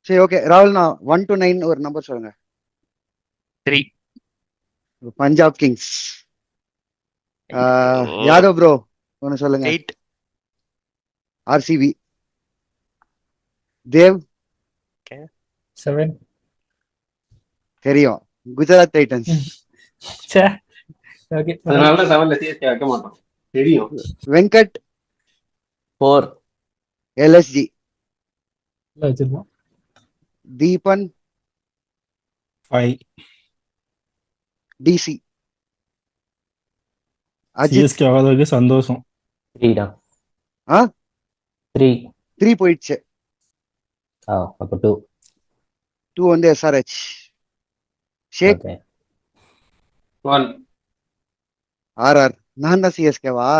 சரி ஓகே ராகுல், நான் 1 to 9 ஒரு நம்பர் சொல்லுங்க. 3. பஞ்சாப் கிங்ஸ். யாதவ் ப்ரோ ஒன்னு சொல்லுங்க. 8. ஆர்சிபி. தேவ் 7. தெரியும், குஜராத் டைட்டன்ஸ். ஓகே. அதனால 7ல சிஎஸ்கே வைக்க மாட்டோம், தெரியும். வெங்கட் 4. எல்எஸ்ஜி. வச்சிருப்போம். தீபன் 5. டிசி. அஜித் சிஎஸ்கே ஆகாதவருக்கு சந்தோஷம். 3 டா. ஆ 3. 3 போயிடுச்சு. அப்ப 2. 2 வந்து எஸ்ஆர்ஹெச். ஷேக் ஓகே. 1. ஆர்ஆர். நான் தான் சிஎஸ்கேவா?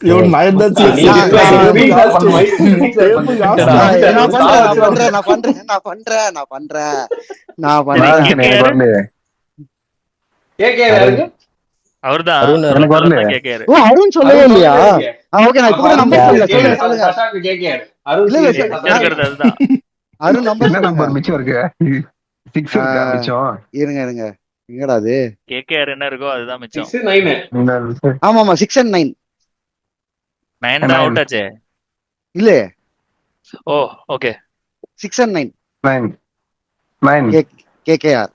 நான் தான் நீ CSK. நான் பண்றேன். கேகேஆர் யாருக்கு? அவர்தான் அருண் எனக்கு வரல. கேட்காரு. ஓ, அருண் சொல்லவே இல்லையா? ஓகே, நான் இப்ப கூட நம்பர் சொல்லல. சொல்லுங்க சொல்லுங்க. சஷாங்க் கேகேஆர். அருண் இல்ல, இல்ல, சிஎஸ்கே. இருக்கிறது அதுதான். அருண் நம்பர் என்ன சொல்லுங்க. நம்பர் மிச்சம் இருக்கு? 6 இருக்கா மிச்சம்? இருங்க எங்கடா அது? கேகேஆர் என்ன இருக்கோ அதுதான் மிச்சம். 6, 9. ஆமா 6 and 9 9 தான் அவுட் ஆச்சே. இல்ல, ஓ ஓகே. 6 and 9 9. கேகேஆர்.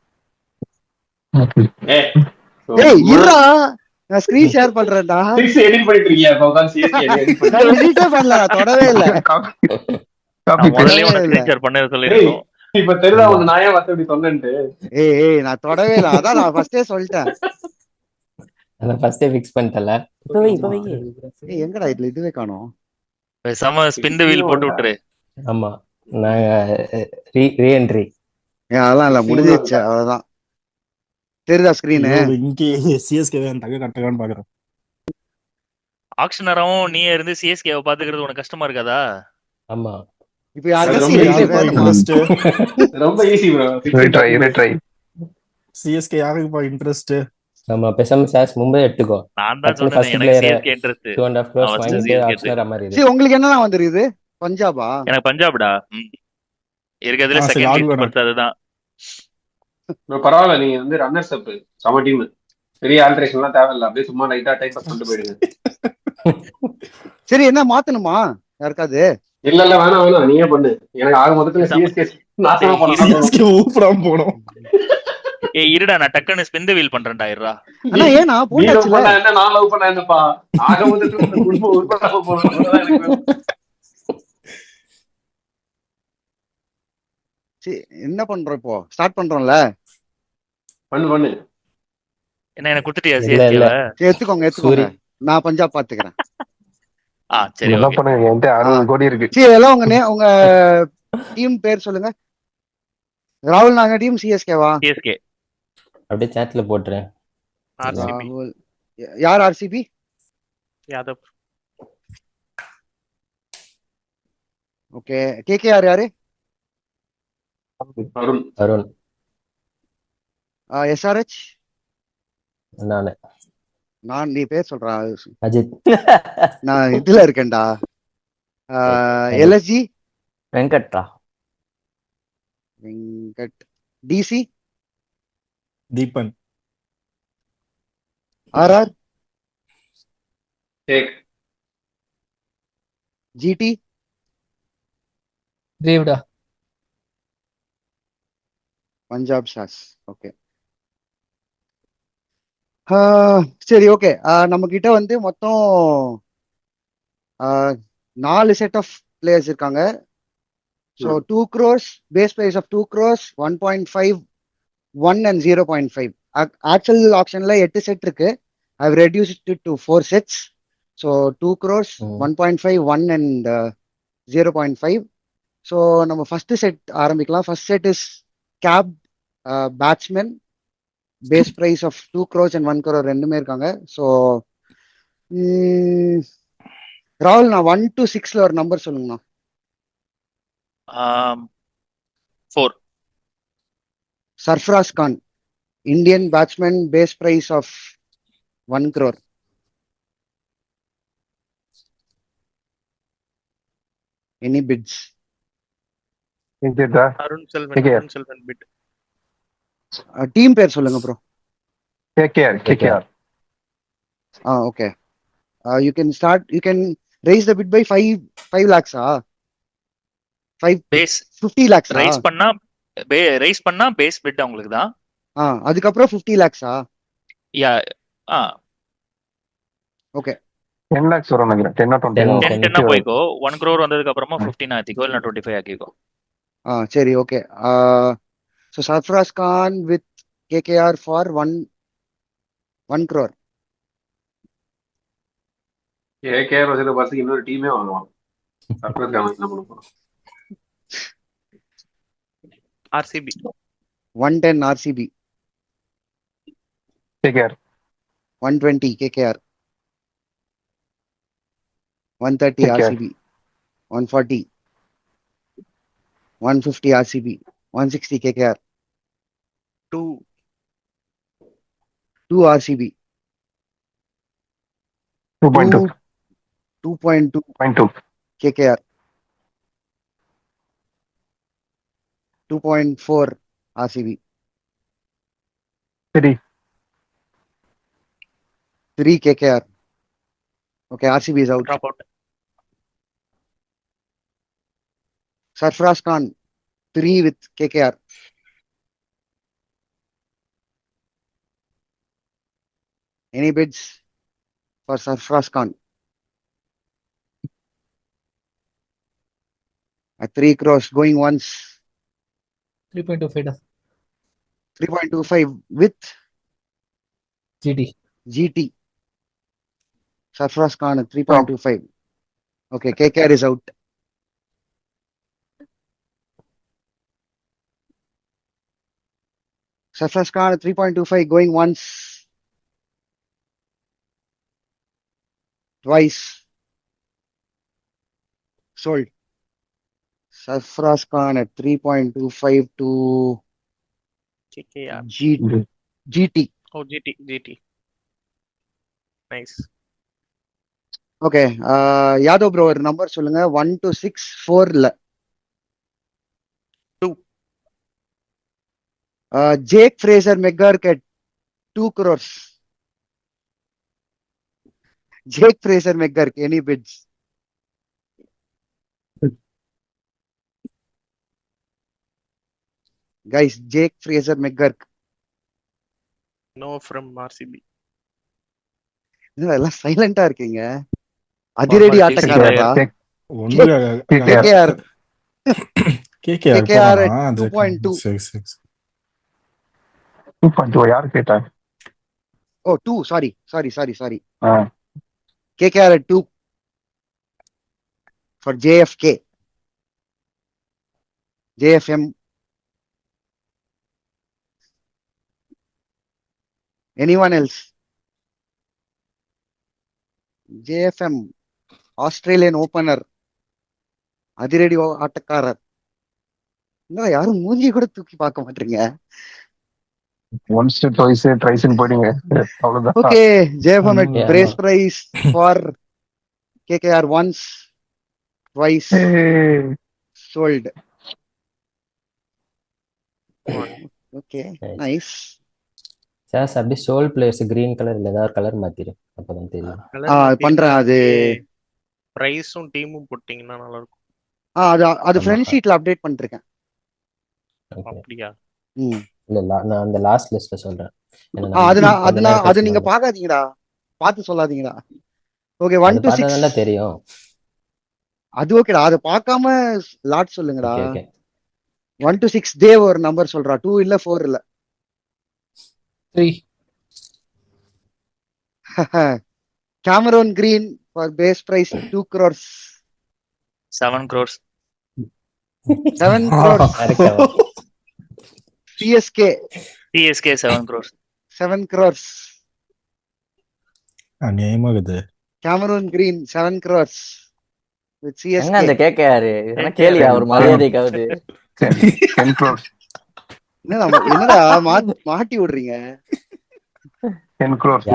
ஏய், ஏய் இருடா, நான் ஸ்கிரீன் ஷேர் பண்றேன்டா. 6 எடிட் பண்ணிட்டு இருக்கியா? இப்ப உட்கார்ந்து சிஎஸ்கே எடிட் பண்ணி. நான் எடிட்டே பண்ணல, நான் தொடவே இல்ல. காப்பி முதல்ல உனக்கு ஸ்கிரீன்ஷாட் பண்ண சொல்லிருக்கோம். இப்ப தெரியுதா உனக்கு நான் ஏன் இப்படி சொன்னேன்ட்டு? ஏய் நான் தொடவே இல்ல, அதான் நான் ஃபர்ஸ்டே சொல்லிட்டேன். நான் ஃபர்ஸ்டே ஃபிக்ஸ் பண்ணிட்டல. இப்ப வை. ஏய் எங்கடா இதுவே காணோம்? பேசாம ஸ்பின் தி வீல் போட்டு விட்டுரு. ஆமா, நான் ரீஎன்ட்ரி. அதெல்லாம் இல்ல, முடிஞ்சிருச்சு, அவ்வளவுதான். தெரியுதா ஸ்கிரீனு? இங்கே சிஎஸ்கே தக்க கட்டக்கான்னு பாக்குறேன். ஆக்ஷனராவும் நீயே இருந்து சிஎஸ்கேவை பாத்துக்கிறது உனக்கு கஷ்டமா இருக்காதா? ஆமா. இப்ப யாருக்கு ரொம்ப easy இன்ட்ரெஸ்ட் ரொம்ப ஈஸி ப்ரோ. ட்ரை. சிஎஸ்கே யாருக்குப்பா இன்ட்ரெஸ்ட்? நம்ம பேசாம சாஸ் மும்பை எடுத்துக்கோ. நான் தான் டக்குனு சொன்னேன் first எனக்கு player சிஎஸ்கே இன்ட்ரெஸ்ட். 2.5 crores நான் வாங்கிட்டு CSK ஆக்ஷனர் மாதிரி சரி, உங்களுக்கு என்னதான் வந்துருக்குது? பஞ்சாபா? எனக்கு பஞ்சாப்டா. இருக்கிறதுல சரி, செகண்ட் ஆடு லீஸ்ட் அதுதான். bro, பரவாயில்ல, நீங்க வந்து ரன்னர்ஸ் அப் சம டீம். பெரிய ஆல்ட்ரேஷன் எல்லாம் தேவையில்ல, அப்படியே சும்மா லைட்டா டைப் பாஸ் பண்ணிட்டு போயிடுங்க. சரி, என்ன மாத்தணுமா யாருக்காவது? இல்ல வேணாம், நீயே பண்ணு. எனக்கு ஆக மொத்தத்துல சிஎஸ்கே நாசமா பண்ணா சிஎஸ்கே ஊப்படாம போனோம். ஏய் இருடா, நான் டக்குன்னு ஸ்பின் தி வீல் பண்றேன்டா. இருடா. அண்ணா ஏனா நீ லவ் போட்டாச்சுல. பண்ணா என்ன, நான் லவ் பண்ணா என்னப்பா? ஆக மொத்தத்துல இந்த குடும்பம் உருப்படாம போறோம். சரி, என்ன பண்றோம் இப்போ? ஸ்டார்ட் பண்றோம்ல. பண்ணு. என்ன எனக்கு கொடுத்துட்டியா இல்ல, சிஎஸ்கேவை? சரி, எடுத்துக்கோங்க. நான் பஞ்சாப் பாத்துக்கிறேன். சரி என்ன ஓகே. பண்ணுங்க? என்கிட்ட 60 கோடி இருக்கு. சரி, எல்லாம் உங்க டீம் பேர் சொல்லுங்க. ராகுல், நாங்க டீம் சிஎஸ்கேவா? சிஎஸ்கே. அப்படியே சாட்ல போட்டுறேன். ஆர்சிபி. ராகுல். யார் ஆர்சிபி? யாதவ். ஓகே. கேகேஆர் யாரு? அருண். எஸ்ஆர்ஹெச்? நான் நீ பேர் சொல்றா. அஜித். நான் இதுல இருக்கேன்டா. எல்எஸ்ஜி? வெங்கட்ரா. வெங்கட். டிசி? தீபன். ஆர்ஆர்? டேக். ஜிடி? தேவ்டா. பஞ்சாப் ஷாஸ். ஓகே. சரி ஓகே. நம்ம கிட்ட வந்து மொத்தம் 4 செட் ஆஃப் பிளேயர்ஸ் இருக்காங்க. So 2 crores, base price of 2 crores, 1.5, 1 and 0.5. Actual ஆப்ஷன்ல 8 செட் இருக்கு. I've reduced to 4 sets. So 2 crores, 1.5, 1 and 0.5. So நம்ம ஃபர்ஸ்ட் செட் ஆரம்பிக்கலாம். First set is cap batsman, base price of 2 crores and 1 crore ரெண்டுமே இருக்காங்க. So ராகுல், நான் 1 to 6ல ஒரு number சொல்லுங்கண்ணா. 4. Sarfaraz Khan, Indian batsman, base price of 1 crore. Any bids? KKR Arun Selvan KKR. Arun Selvan bid. Team பேர் சொல்லுங்க bro. Okay. You can start, you can raise the bid by 5 lakhs. 5 base 50 lakhs. Raise பண்ணா base bid அவங்களுக்கு தான். அதுக்கப்புறம் 50 lakhs. யா ஆ 10 lakhs வரும் நினைக்கிறேன். 10 or 20 10 10 10 போய்க்கோ. 1 crore வந்ததுக்கு அப்புறமா 15 ஆக்கிக்கோ இல்ல 25 ஆக்கிக்கோ. சரி, okay. So Sarfraz Khan with KKR for 1 crore. KKR வசதி பார்த்து இன்னொரு டீமே வாங்குவான். சர்ப்ரைஸ் காமெடி என்ன பண்ண போறோம்? RCB 110 RCB. KKR 120 KKR. 130 KKR. RCB. 140. 150 RCB. 160 KKR. 2 RCB. 2.2 2.2 KKR. 2.4 RCB. 3 KKR. Okay, RCB is out. Drop out. Sarfaraz Khan 3 with KKR. Any bids for Sarfaraz Khan? At 3 crores, going once. 3.25 3.25 with GT. Sarfaraz Khan at 3.25. Okay, KKR is out. Sarfaraz Khan at 3.25, going once, twice, sold. Sarfaraz Khan at 3.25 to KKR. GT. Oh GT. Nice. Okay, Yadav bro ஒரு number சொல்லுங்க. 1 to 6 4ல 2. Jake Fraser McGurk at 2 crores. Jake Fraser McGurk, any bids? Guys, Jake Fraser McGurk. No from RCB. எல்லாம் சைலண்டா இருக்கீங்க. அதிரடி ஆட்டக்காரரா? KKR. KKR at 2.2. 2.2 யாரு கேட்டா? Oh, 2. Sorry. KKR at 2 for JFK. JFM. Anyone else? JFM, Australian opener. அதிரடி ஆட்டக்காரர். என்ன யாரும் மூஞ்சி கூட தூக்கி பார்க்க மாட்டீங்க. ஒன்ஸ் ட்வைஸ் ட்ரைஸ்னு போயிடுங்க. அவ்வளவுதான். Okay, JFM at brace price for KKR once, twice, sold. Okay, nice. Sir அப்படியே சோல் பிளேயர்ஸ் கிரீன் கலர் இல்ல ஏதாவது கலர் மாத்திரு, அப்பதான் தெரியும். பண்றேன். அது பிரைஸும் டீமும் போட்டீங்கன்னா நல்லா இருக்கும். அது ஃப்ரெண்ட் ஷீட்ல அப்டேட் பண்ணிருக்கேன். அப்படியா? இல்ல நான் அந்த லாஸ்ட் லிஸ்ட்ல சொல்றேன். அது நீங்க பாக்காதீங்கடா, பார்த்து சொல்லாதீங்கடா. ஓகே, 1 to 6 நல்லா தெரியும். அது ஓகேடா, அது பார்க்காம லாட் சொல்லுங்கடா. ஓகே 1 to 6 தேவ் ஒரு நம்பர் சொல்றா. 2 இல்ல 4 இல்ல 3. Cameron Green for base price 2 crores. 7 crores. 7 crores. CSK 7 crores. 7 crores. அநியாயமாகுது. Cameron Green 7 crores with CSK. எங்க அந்த கேகேஆர் இதெல்லாம் கேளியா ஒரு மரியாதைக்காவது. 10 crores. என்னடா மாட்டி விடுறீங்க. 10 crores.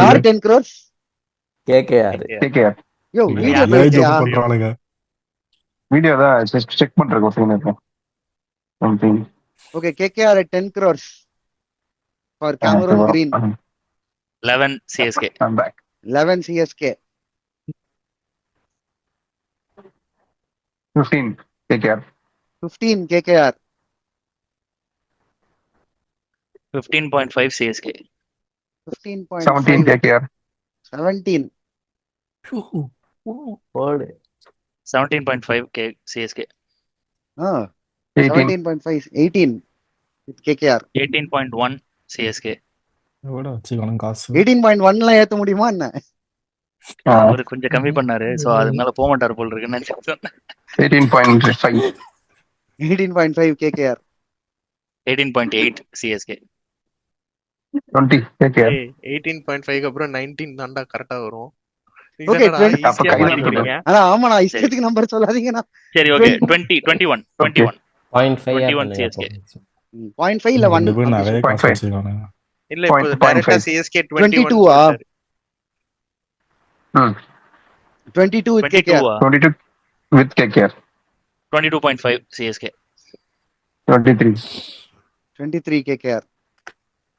யார் 10 crores? கேகேஆர். KKR. யோ, வீடியோ பண்றானுங்க. வீடியோ தான் செக் பண்றேன் ஒரு சீன் இருக்கும் something. Okay, KKR at 10 crores for Cameron Green. 11 CSK. I'm back. 11 CSK. 15 KKR. 15 KKR. 15.5 CSK. 15.5. 17 KKR. 17. போடு 17.5 CSK. Ah, 18. 17.5. 18 with KKR. 18.1 CSK. எவ்வளோ வச்சுக்கணும் காசு 18.1 ஏத்த முடியுமா என்ன? அவரு கொஞ்சம் கம்மி பண்ணாரு, சோ அது மேல போக மாட்டாரு போல இருக்குன்னு நினைச்சேன். 18.5. 18.5 KKR. 18.8 CSK. 20 KKR. 18.5 அப்புறம் 19 தான்டா கரெக்டா வரும். Okay, அப்ப கையில சொல்றீங்க. ஆனா ஆமா, நான் இஷ்டத்துக்கு நம்பர் சொல்லாதீங்கண்ணா. சரி, ஓகே. 21 0.5 21 CSK. 0.5 இல்ல 1. ரெண்டு பேரும் நிறைய காசு 0.5. வச்சுக்கோங்க. இல்ல இப்போ 0.5. டைரக்டா CSK 22 21 ஆ? சொல்றாரு. 22 with KKR. 22 22 with KKR. 22.5 CSK. 23. 23 KKR.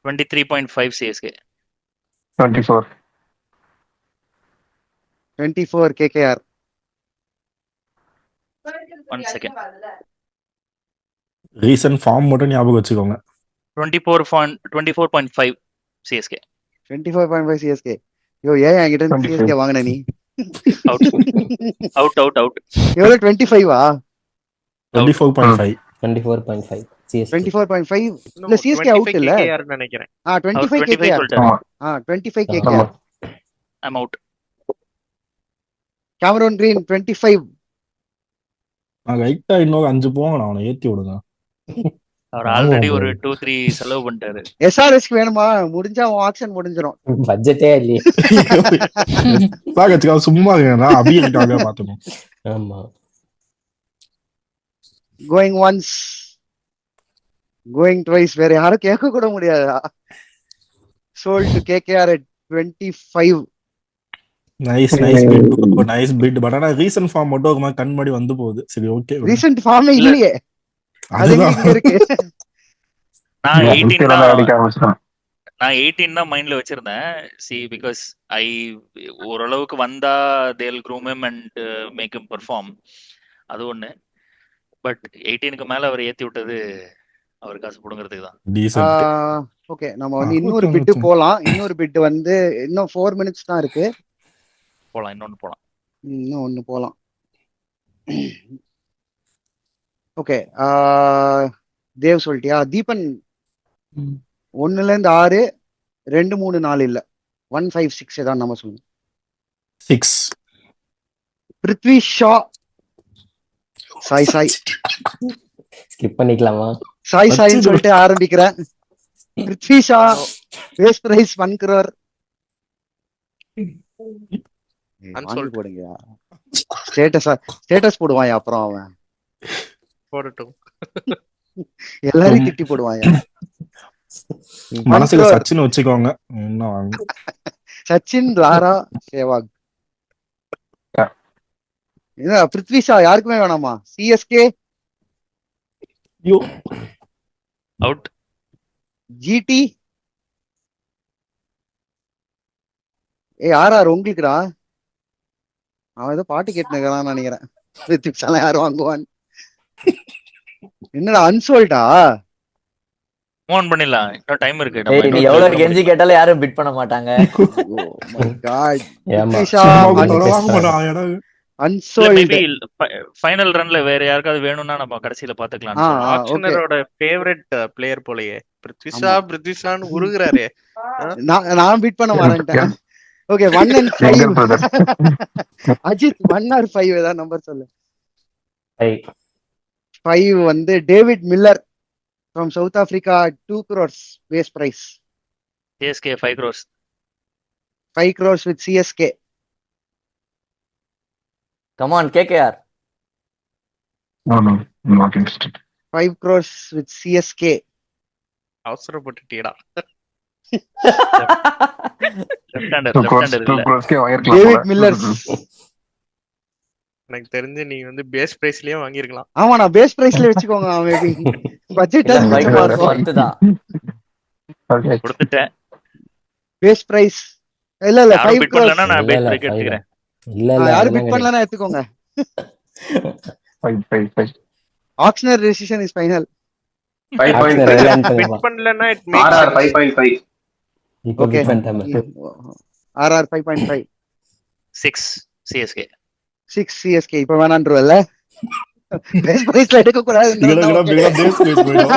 23.5 CSK. 24. 24 KKR. 1 second. Recent form மட்டும் ஞாபகம் வச்சுக்கோங்க. 24.5 CSK. 24.5 CSK. யோ ஏன் என்கிட்ட இருந்து 25. CSK வாங்கின நீ? Out. எவ்வளவு 25-ஆ? 24.5. 24.5 CSK. 24.5. No, இல்ல CSK அவுட் 25 இல்ல. KKR ன்னு நினைக்கிறேன். 25 25 KKR. சொல்லிட்டாரு. 25 ஆமா. KKR. I'm out. Cameron Green 25. நான் லைட்டா இன்னொரு 5 போங்க, நான் அவனை ஏத்தி விடுங்க. அவர் ஆமா, ஆல்ரெடி bro. ஒரு 2-3 செலவு பண்ணிட்டாரு. SRS வேணுமா? முடிஞ்சா ஆக்ஷன் முடிஞ்சிரும். பட்ஜெட்டே இல்லையே. வச்சுக்கோ, சும்மா இருக்கா அபியலுக்காக பாத்துக்கணும். ஆமா Going once. Going twice. வேற யாரும் கேட்க கூட முடியாதா? Sold to KKR at 25. Nice bit. But ஆனா ரீசன்ட் ஃபார்ம் மட்டும் ஒரு மாதிரி கண் முன்னாடி வந்து போகுது. சரி, ஓகே. ரீசன்ட் ஃபார்மே இல்லையே. அது அதுதான் இங்க இருக்கு. நான் 18 தான் தான் அடிக்க ஆரம்பிச்சிட்டான். நான் 18 தான் மைண்ட்ல வச்சிருந்தேன். பிகாஸ் ஓரளவுக்கு வந்தா they'll groom him and make him perform. அது ஒண்ணு. பட் 18க்கு மேல அவர் ஏத்தி விட்டது அவர் காசு புடுங்கிறதுக்கு தான். டீசன்ட். ஓகே, நம்ம வந்து இன்னொரு பிட் போலாம். இன்னொரு பிட் வந்து இன்னும் 4 மினிட்ஸ் தான் இருக்கு. போலாம், இன்னொன்னு போலாம். இன்னும் ஒண்ணு போலாம். ஓகே, தேவ் சொல்லிட்டியா? தீபன் 1ல இருந்து 6, 2, 3, 4 இல்ல 1, 5, 6 ஏதாவது நம்ம சொல்லுங்க. 6. பிருத்வி ஷா. சாய் ஸ்கிப் பண்ணிக்கலாமா? சாய்னு சொல்லிட்டு ஆரம்பிக்கிறேன். Prithvi Shaw base price 1 crore. வாங்கி போடுங்க. ஸ்டேட்டஸ் போடுவான் அப்புறம் அவன் போடட்டும். எல்லாரையும் திட்டி போடுவான். மனசுல சச்சின் வச்சுக்கோங்க. என்ன வாங்க சச்சின், லாரா, சேவாக். பிருத்வி ஷா யாருக்குமே வேணாமா? CSK out. ஜிடி. ஆர்ஆர் உங்களுக்குடா. அவன் ஏதோ பாட்டு கேட்டுக்கிறான்னு நினைக்கிறேன். பிருத்வி ஷா யாரும் வாங்குவான்? என்னடா அன்சோல்டா? மூவ் பண்ணிடலாம், இன்னும் டைம் இருக்கு. ஏய், நீ எவ்வளவு கெஞ்சி கேட்டாலும் யாரும் பிட் பண்ண மாட்டாங்க. Oh my god. ஏமா Prithvi Shaw unsold. Maybe final ரன்ல வேற யாருக்காவது வேணும்னா நம்ம கடைசியில பாத்துக்கலாம். ஆக்ஷனரோட ஃபேவரட் பிளேயர் போலயே பிருத்விஷான்னு உருகுறாரு. நான் பிட் பண்ண மாட்டேன். Okay, 1 and 5. அஜித் 1 or 5 ஏதாவது நம்பர் சொல்லு. 5 வந்து David Miller from South Africa, 2 crores base price. CSK 5 crores. 5 crores with CSK. Come on, KKR. No, not interested. 5 crores with CSK. அவசரப்பட்டுட்டீடா. லெஃப்ட் ஹேண்டர் 2 crores இல்ல. கே வாங்கிருக்கலாம். டேவிட் மில்லர் எனக்கு தெரிஞ்சு நீங்க வந்து பேஸ் பிரைஸ்லயே வாங்கியிருக்கலாம். ஆமா, நான் பேஸ் பிரைஸ்ல வச்சுக்கோங்க. மேபி பட்ஜெட் இல்ல 5 மிச்சமா crores இருக்கும். worth தான். Okay. கொடுத்துட்டேன். பேஸ் பிரைஸ் இல்ல யாரும் 5 பிட் crores. பண்ணலன்னா நான் இல்ல பேட் இல்ல பிரேக் 5 எடுத்துக்கிறேன். இல்ல இல்ல யாரும் அதெல்லாம் பிட் பண்ணலன்னா எடுத்துக்கோங்க. Fine. Auctioneer decision is final. 5.5. Bid பண்ணலன்னா இட் மேக்ஸ் RR 5.5. இப்போ ஓகே. பிட் பண்ணிட்டேன். ஆர்ஆர் 5.5. 6 CSK. 6 சிஎஸ்கே. இப்ப வேணான்றவல்ல, பேஸ் பிரைஸ்ல எடுக்க கூடாது. பேஸ் பிரைஸ் போயிடும்.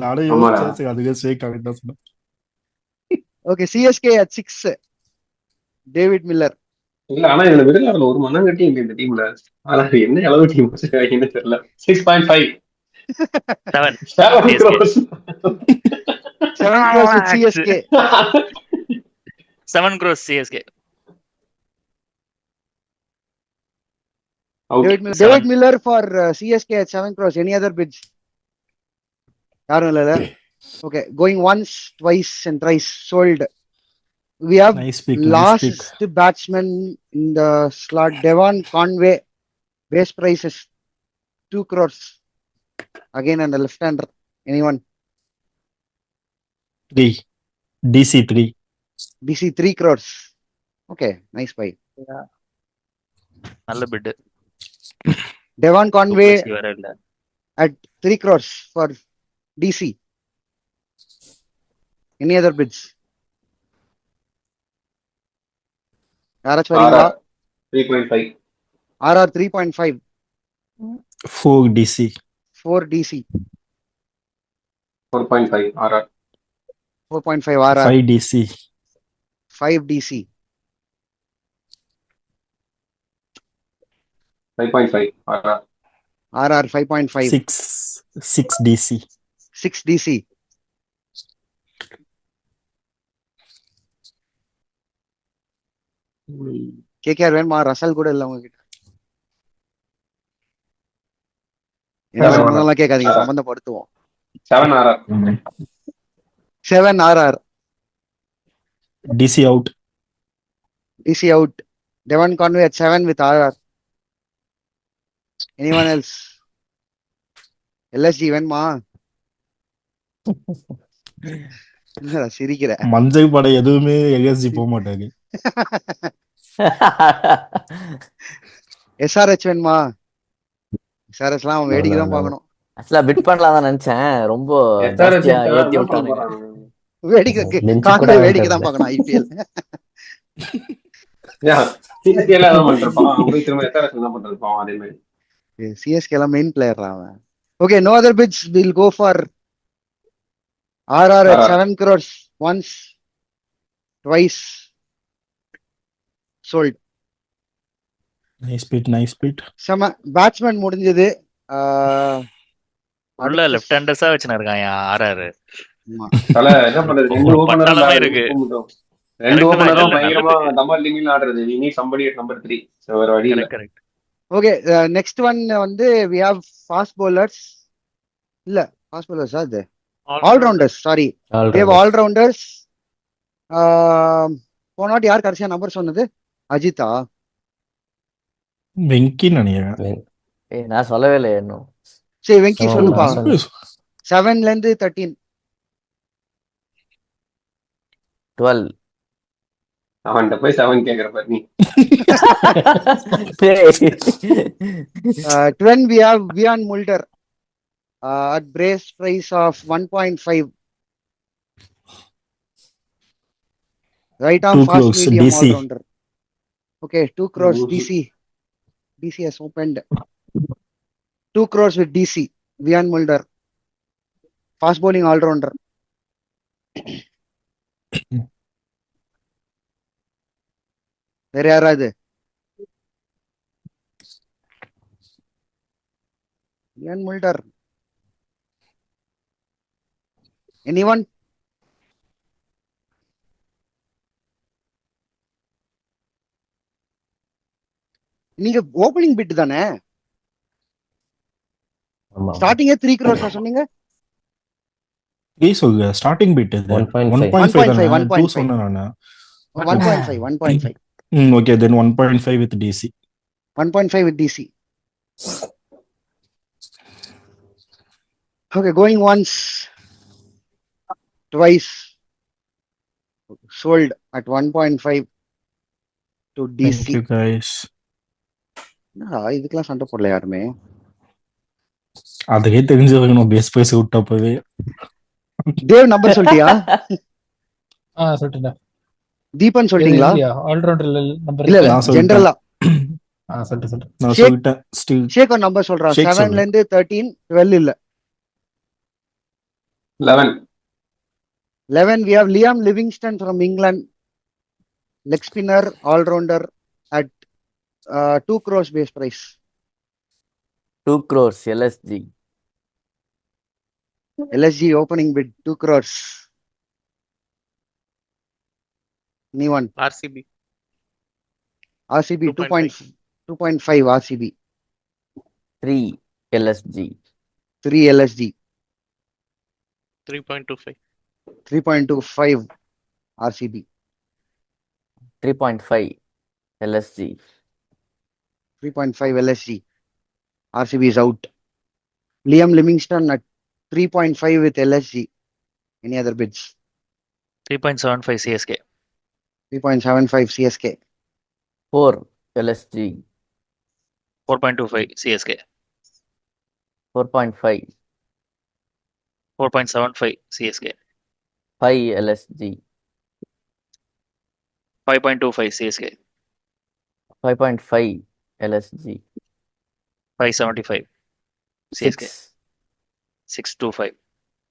நானே ஆமாடா. யோசிச்சேன், அதுக்கு ஸ்ட்ரைக் கரெக்டா சொன்னேன். Okay, CSK at 6. David Miller. இல்ல ஆனா இதுல விருதுல ஒரு மண்ணங்கட்டி இருக்கு இந்த டீம்ல. ஆனா என்ன அளவு டீம் வச்சிருக்காங்கன்னு தெரியல. 6.5. 7 7 CSK. crores. 7 crores with CSK. 7 crores CSK. Out. David Miller for CSK at 7 crores. Any other bids? யாரும் இல்ல. Okay, going once, twice and thrice. Sold. We have Nice pick. last batsman in the slot, Devon Conway. Base price is 2 crores. Again, and the left-hander. Anyone? 3. DC 3. DC 3 crores. Okay, nice buy. நல்ல bit. Devon Conway வேற இல்ல. at 3 crores for DC. Any other bids? யாராச்சும் வரீங்களா? 3.5. RR 3.5. 4 DC. 4 DC. 4.5 RR. 4.5 RR. 5 DC. 5 DC. 5.5 RR. RR 5.5. 6 DC. 6 DC. KKR வேணுமா? Russell கூட இல்ல உங்ககிட்ட. என்ன சம்பந்தம்லாம் கேட்காதீங்க, சம்பந்தப்படுத்துவோம். 7 RR. 7 RR. DC out. DC out. Devon Conway at 7 with RR. Anyone else? LSG வேணுமா? இல்லடா சிரிக்கிற. மஞ்சள் படை எதுவுமே எல்எஸ்ஜி போக மாட்டாங்க. SRH வேணுமா? SRH எல்லாம் அவன் வேடிக்கை தான் பார்க்கணும். ஆக்சுவலா பிட் பண்ணலாம் தான் நினைச்சேன். ரொம்ப ஜாஸ்தியா ஏத்தி விட்டானுங்க. வேடிக்கை கான்வே வேடிக்கை தான் பார்க்கணும் IPL. CSK எல்லாம் என்ன பண்றப்பான்? அவங்க திரும்ப SRH என்ன பண்றப்பான்? அதே மாதிரி CSK எல்லாம் மெயின் பிளேயர் அவன். Okay, no other bids. We'll go for RR at 7 crores. Once, twice. Sold. Nice bit. Some batsman முடிஞ்சது. உள்ள லெஃப்ட் ஹேண்டர்ஸா வச்சுனா இருக்காங்க RR. தல என்ன பண்றது? ரெண்டு பட்டாளமே இருக்கு. ஓபனரும் பயங்கரமா டபுள் லிங்கில் ஆடுறது. We need somebody at number 3. So வேற வழி இல்ல. கரெக்ட். Okay, next one வந்து we have fast bowlers. இல்ல fast bowlers அது all rounders. Sorry, we have all rounders. போனாட்டி யார் கடைசியா நம்பர் சொன்னது? அஜித்தா? வெங்கி நினைக்கிறேன். நான் சொல்லவே இல்லை இன்னும். சரி வெங்கி சொல்லுப்பா. 7ல இருந்து 13. 12. அவன்கிட்ட போய் 7 கேக்குற பாரு நீ. 12 we have Vian Mulder at base price of 1.5. Right arm 2 fast crores, medium DC. all rounder. Okay, 2 crores DC. DC has opened. 2 crores with DC. Vian Mulder. Fast bowling all rounder. வேற யாராவது? Vian Mulder. Anyone? நீங்க opening bit தானே? ஆமா. ஸ்டார்டிங்கே 3 crores சொன்னீங்க. 3 சொல்லுங்க. Starting bit இது 1.5. 1.5 1.5. தானே? 2 சொன்னேன் நானு. 1.5. Okay then 1.5 with DC. 1.5 with DC. Okay, going once, twice, sold at 1.5 to DC. Thank you guys. இதுக்கெல்லாம் சண்டை போடல யாருமே. அதுக்கே தெரிஞ்சு வைக்கணும் பேஸ் பிரைஸ் விட்டப்பவே. தேவ் நம்பர் சொல்லிட்டியா? சொல்லிட்டேன். தீபன் சொல்லிட்டீங்களா? ஆல்ரவுண்டர் நம்பர் இல்ல நான் சொல்லிட்டேன். ஜெனரலா சொல்லிட்டேன். நான் ஷேக் சொல்லிட்டேன் ஸ்டில். ஷேக் ஒரு நம்பர் சொல்றான். ஷேக் 7ல இருந்து 13, 12 இல்ல 11. 11. We have Liam Livingston from England, leg spinner, all rounder at 2 crores base price. 2 crores LSG. LSG opening bid 2 crores. Anyone? RCB. RCB 2.5. 2.5 RCB. 3 LSG. 3 LSG. 3.25. 3.25 RCB. 3.5 LSG. 3.5 LSG. RCB is out. Liam Livingston at 3.5 with LSG. Any other bids? 3.75 CSK. 3.75 CSK. 4 LSG. 4.25 CSK. 4.5. 4.75 CSK. 5 LSG. 5.25 CSK. 5.5 LSG. 5.75 CSK. 6 6.25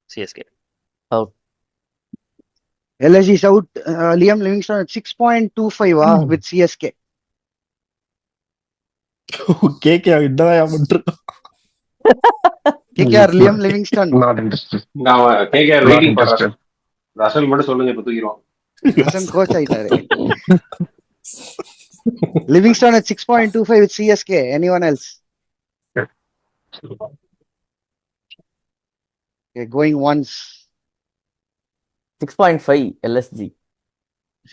CSK. out. LSG is out. Liam Livingston at 6.25 with CSK. KK இதான் பண்றோம். KKR Liam Livingston. Not interested. நான் KKR Not waiting for interested. Russell மட்டும் சொல்லுங்க, இப்ப தூக்கிடுவோம். Hassan coach ஆயிட்டாரு. Livingston at 6.25 with CSK. Anyone else? Okay, going once. 6.5 LSG.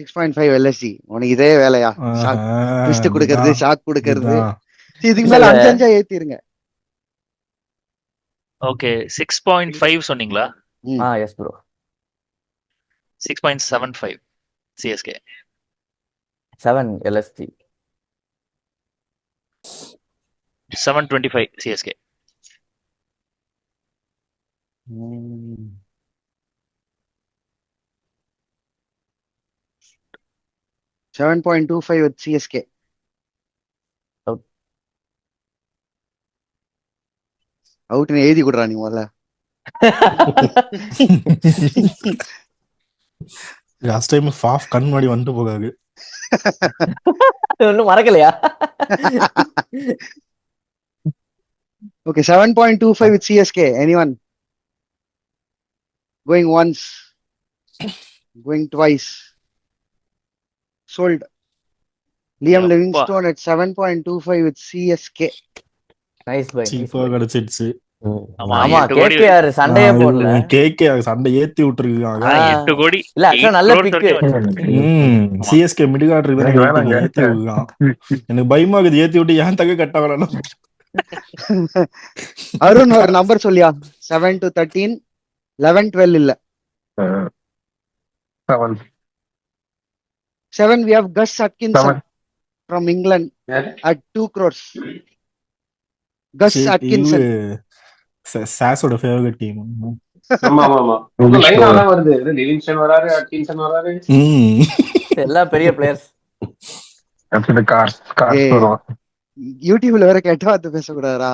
6.5 LSG. உனக்கு இதே வேலையா? ட்விஸ்ட் கொடுக்கறது, ஷாக் கொடுக்கறது. இதுக்கு மேல 5 ஏத்திருங்க. ஓகே 6.5 சொன்னீங்களா? Yes bro. 6.75 CSK. 7 LSG. 7.25 CSK. 7.25 with CSK. Out. அவுட்னு எழுதி கொடுறா நீ முதல்ல. லாஸ்ட் டைம் ஃபாஃப் கண் முன்னாடி வந்துட்டு போகாது. ஒன்னும் மறக்கலையா? Okay, 7.25 with CSK. Anyone? Going once. Going twice. Sold. Liam Yappa. Livingston at 7.25 with CSK. Nice buy. சீப்பா கிடைச்சிடுச்சு. ஆமா, ஆமா 8 கோடி. KKR சண்டையே போடல. கேகே சண்டை ஏத்தி விட்டுருக்காங்க. 8 கோடி. இல்ல actually நல்ல pick. சிஎஸ்கே மிடிகார்டர் எனக்கு வேணாங்க. ஏத்தி விட்டுருக்கான். எனக்கு பயமா இருக்குது ஏத்தி விட்டு ஏன் தக்க கட்ட வரணும். அருண் ஒரு நம்பர் சொல்லியா? 7 to 13, 11, 12 இல்ல. 7. 7 we have Gus Atkinson from England யாரு? at 2 crores. Gus Atkinson. சாஸோட ஃபேவரட் டீம். ஆமா ஆமா ஆமா. உங்க லைனா தான் வருது. லிவிங்ஸ்டன் வராரு, அட்கின்சன் வராரு. எல்லா பெரிய பிளேயர்ஸ். Actually cars ஏய். வருவான். யூடியூப்ல வேற கெட்ட வார்த்தை பேசக்கூடாதா?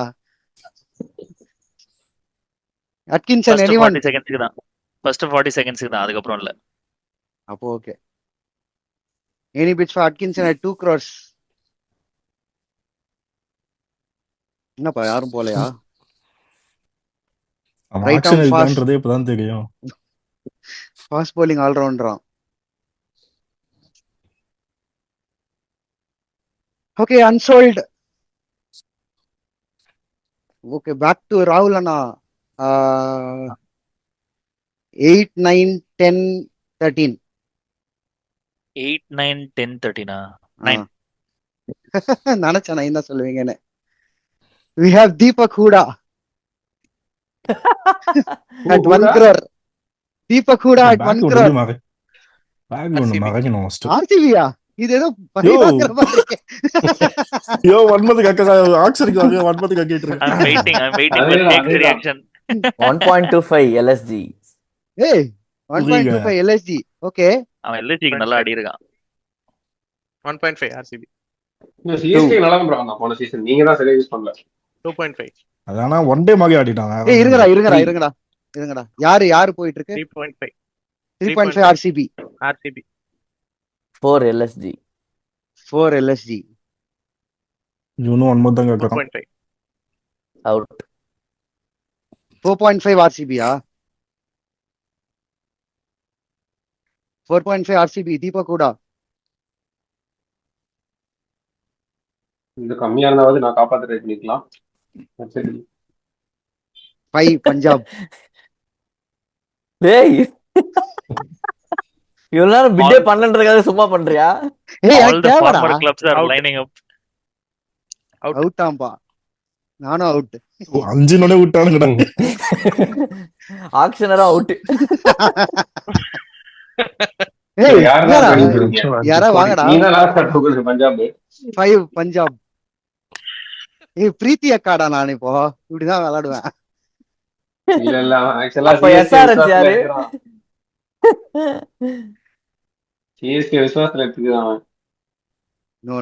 Atkinson First anyone? 40 செகண்ட்ஸ்க்கு தான். First 40 செகண்ட்ஸ்க்கு தான், அதுக்கு அப்புறம் இல்ல. அப்போ okay. Any bids for Atkinson at 2 crores? என்னப்பா யாரும் போலையா? Right action arm fast. இருக்கான்றதே இப்பதான் தெரியும். Fast bowling all rounder. Okay, unsold. Okay, back to Rahul Anna. 8, 9, 10, 13. 8, 9, 10, 13. Nine. நினைச்சேன் நான் தான் சொல்லுவீங்கன்னு. We have Deepak Huda at 1 crore. Deepak Huda at 1 crore. Back ஒன்று மகக்கணும் first. RCB-யா? இது ஏதோ பரிவாங்கிற மாதிரி இருக்கு. யோ வன்மதி கக்க ஆக்சருக்கு வாங்க வன்மதி கக்கிட்டு இருக்கு. I'm waiting for Jake's reaction. 1.25 LSG. ஏய் 1.25 LSG. ஓகே. அவன் LSG-க்கு நல்லா ஆடி இருக்கான். 1.5 RCB. சிஎஸ்கே நல்லா தான் ப்ரோ போன சீசன். நீங்க தான் சரியா யூஸ் பண்ணல. 2.5. அதானா ஒன் டே மகே ஆடிட்டாங்க. ஏய் இருங்கடா. யாரு போயிட்டு இருக்கு? 3.5. 3.5 RCB. 4 LSG. 4 LSG. June Vanmathi தான் கக்கறான். 2.5. Out. 4.5 RCB-யா? 4.5 RCB. Deepak Huda. இது கம்மியா இருந்தாவது நான் காப்பாத்த ட்ரை பண்ணிக்கலாம். சரி 5 பஞ்சாப். டேய் இவ்வளவு நேரம் பிட்டே பண்ணன்றதுக்காக சும்மா பண்றியா? ஏய் All the கேவடா. former clubs are Out. lining up. Out ஆம்பா. நானும் அவுட். 5 நொனே விட்டானுங்கடா. ஆக்ஷனரா அவுட். ஏய் யாரா யாரா வாங்கடா. நீ தான் லாஸ்ட் ஆட் போகுது பஞ்சாப். 5 பஞ்சாப். ஏய் பிரீத்தி அக்காடா நான் இப்போ இப்படிதான் விளையாடுவேன். இல்ல ஆக்சுவலா அப்ப SRH யாரு? சிஎஸ்கே விசுவாசத்துல எடுத்துக்கிறான். நோ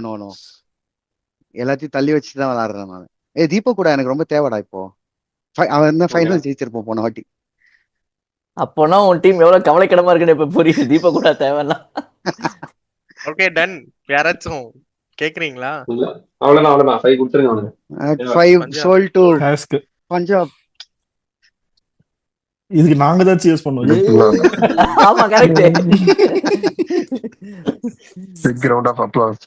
எல்லாத்தையும் தள்ளி வச்சுதான் விளையாடுறேன் நான். ஏய் தீபக் கூட எனக்கு ரொம்ப தேவைடா இப்போ. அவன் தான் ஃபைனல் ஜெயிச்சிருப்போம் போன வாட்டி. அப்போனா உன் டீம் எவ்வளவு கவலைக்கிடமா இருக்குன்னு இப்ப புரியுது. தீபக் கூட தேவைன்னா. Okay done. யாராச்சும் கேக்குறீங்களா? அவ்வளவுதான் 5 கொடுத்துருங்க அவனுக்கு. At 5 sold to ask. Punjab. இதுக்கு நாங்க தான் சீஸ் பண்ணுவோம். ஆமா correct. Big round of applause.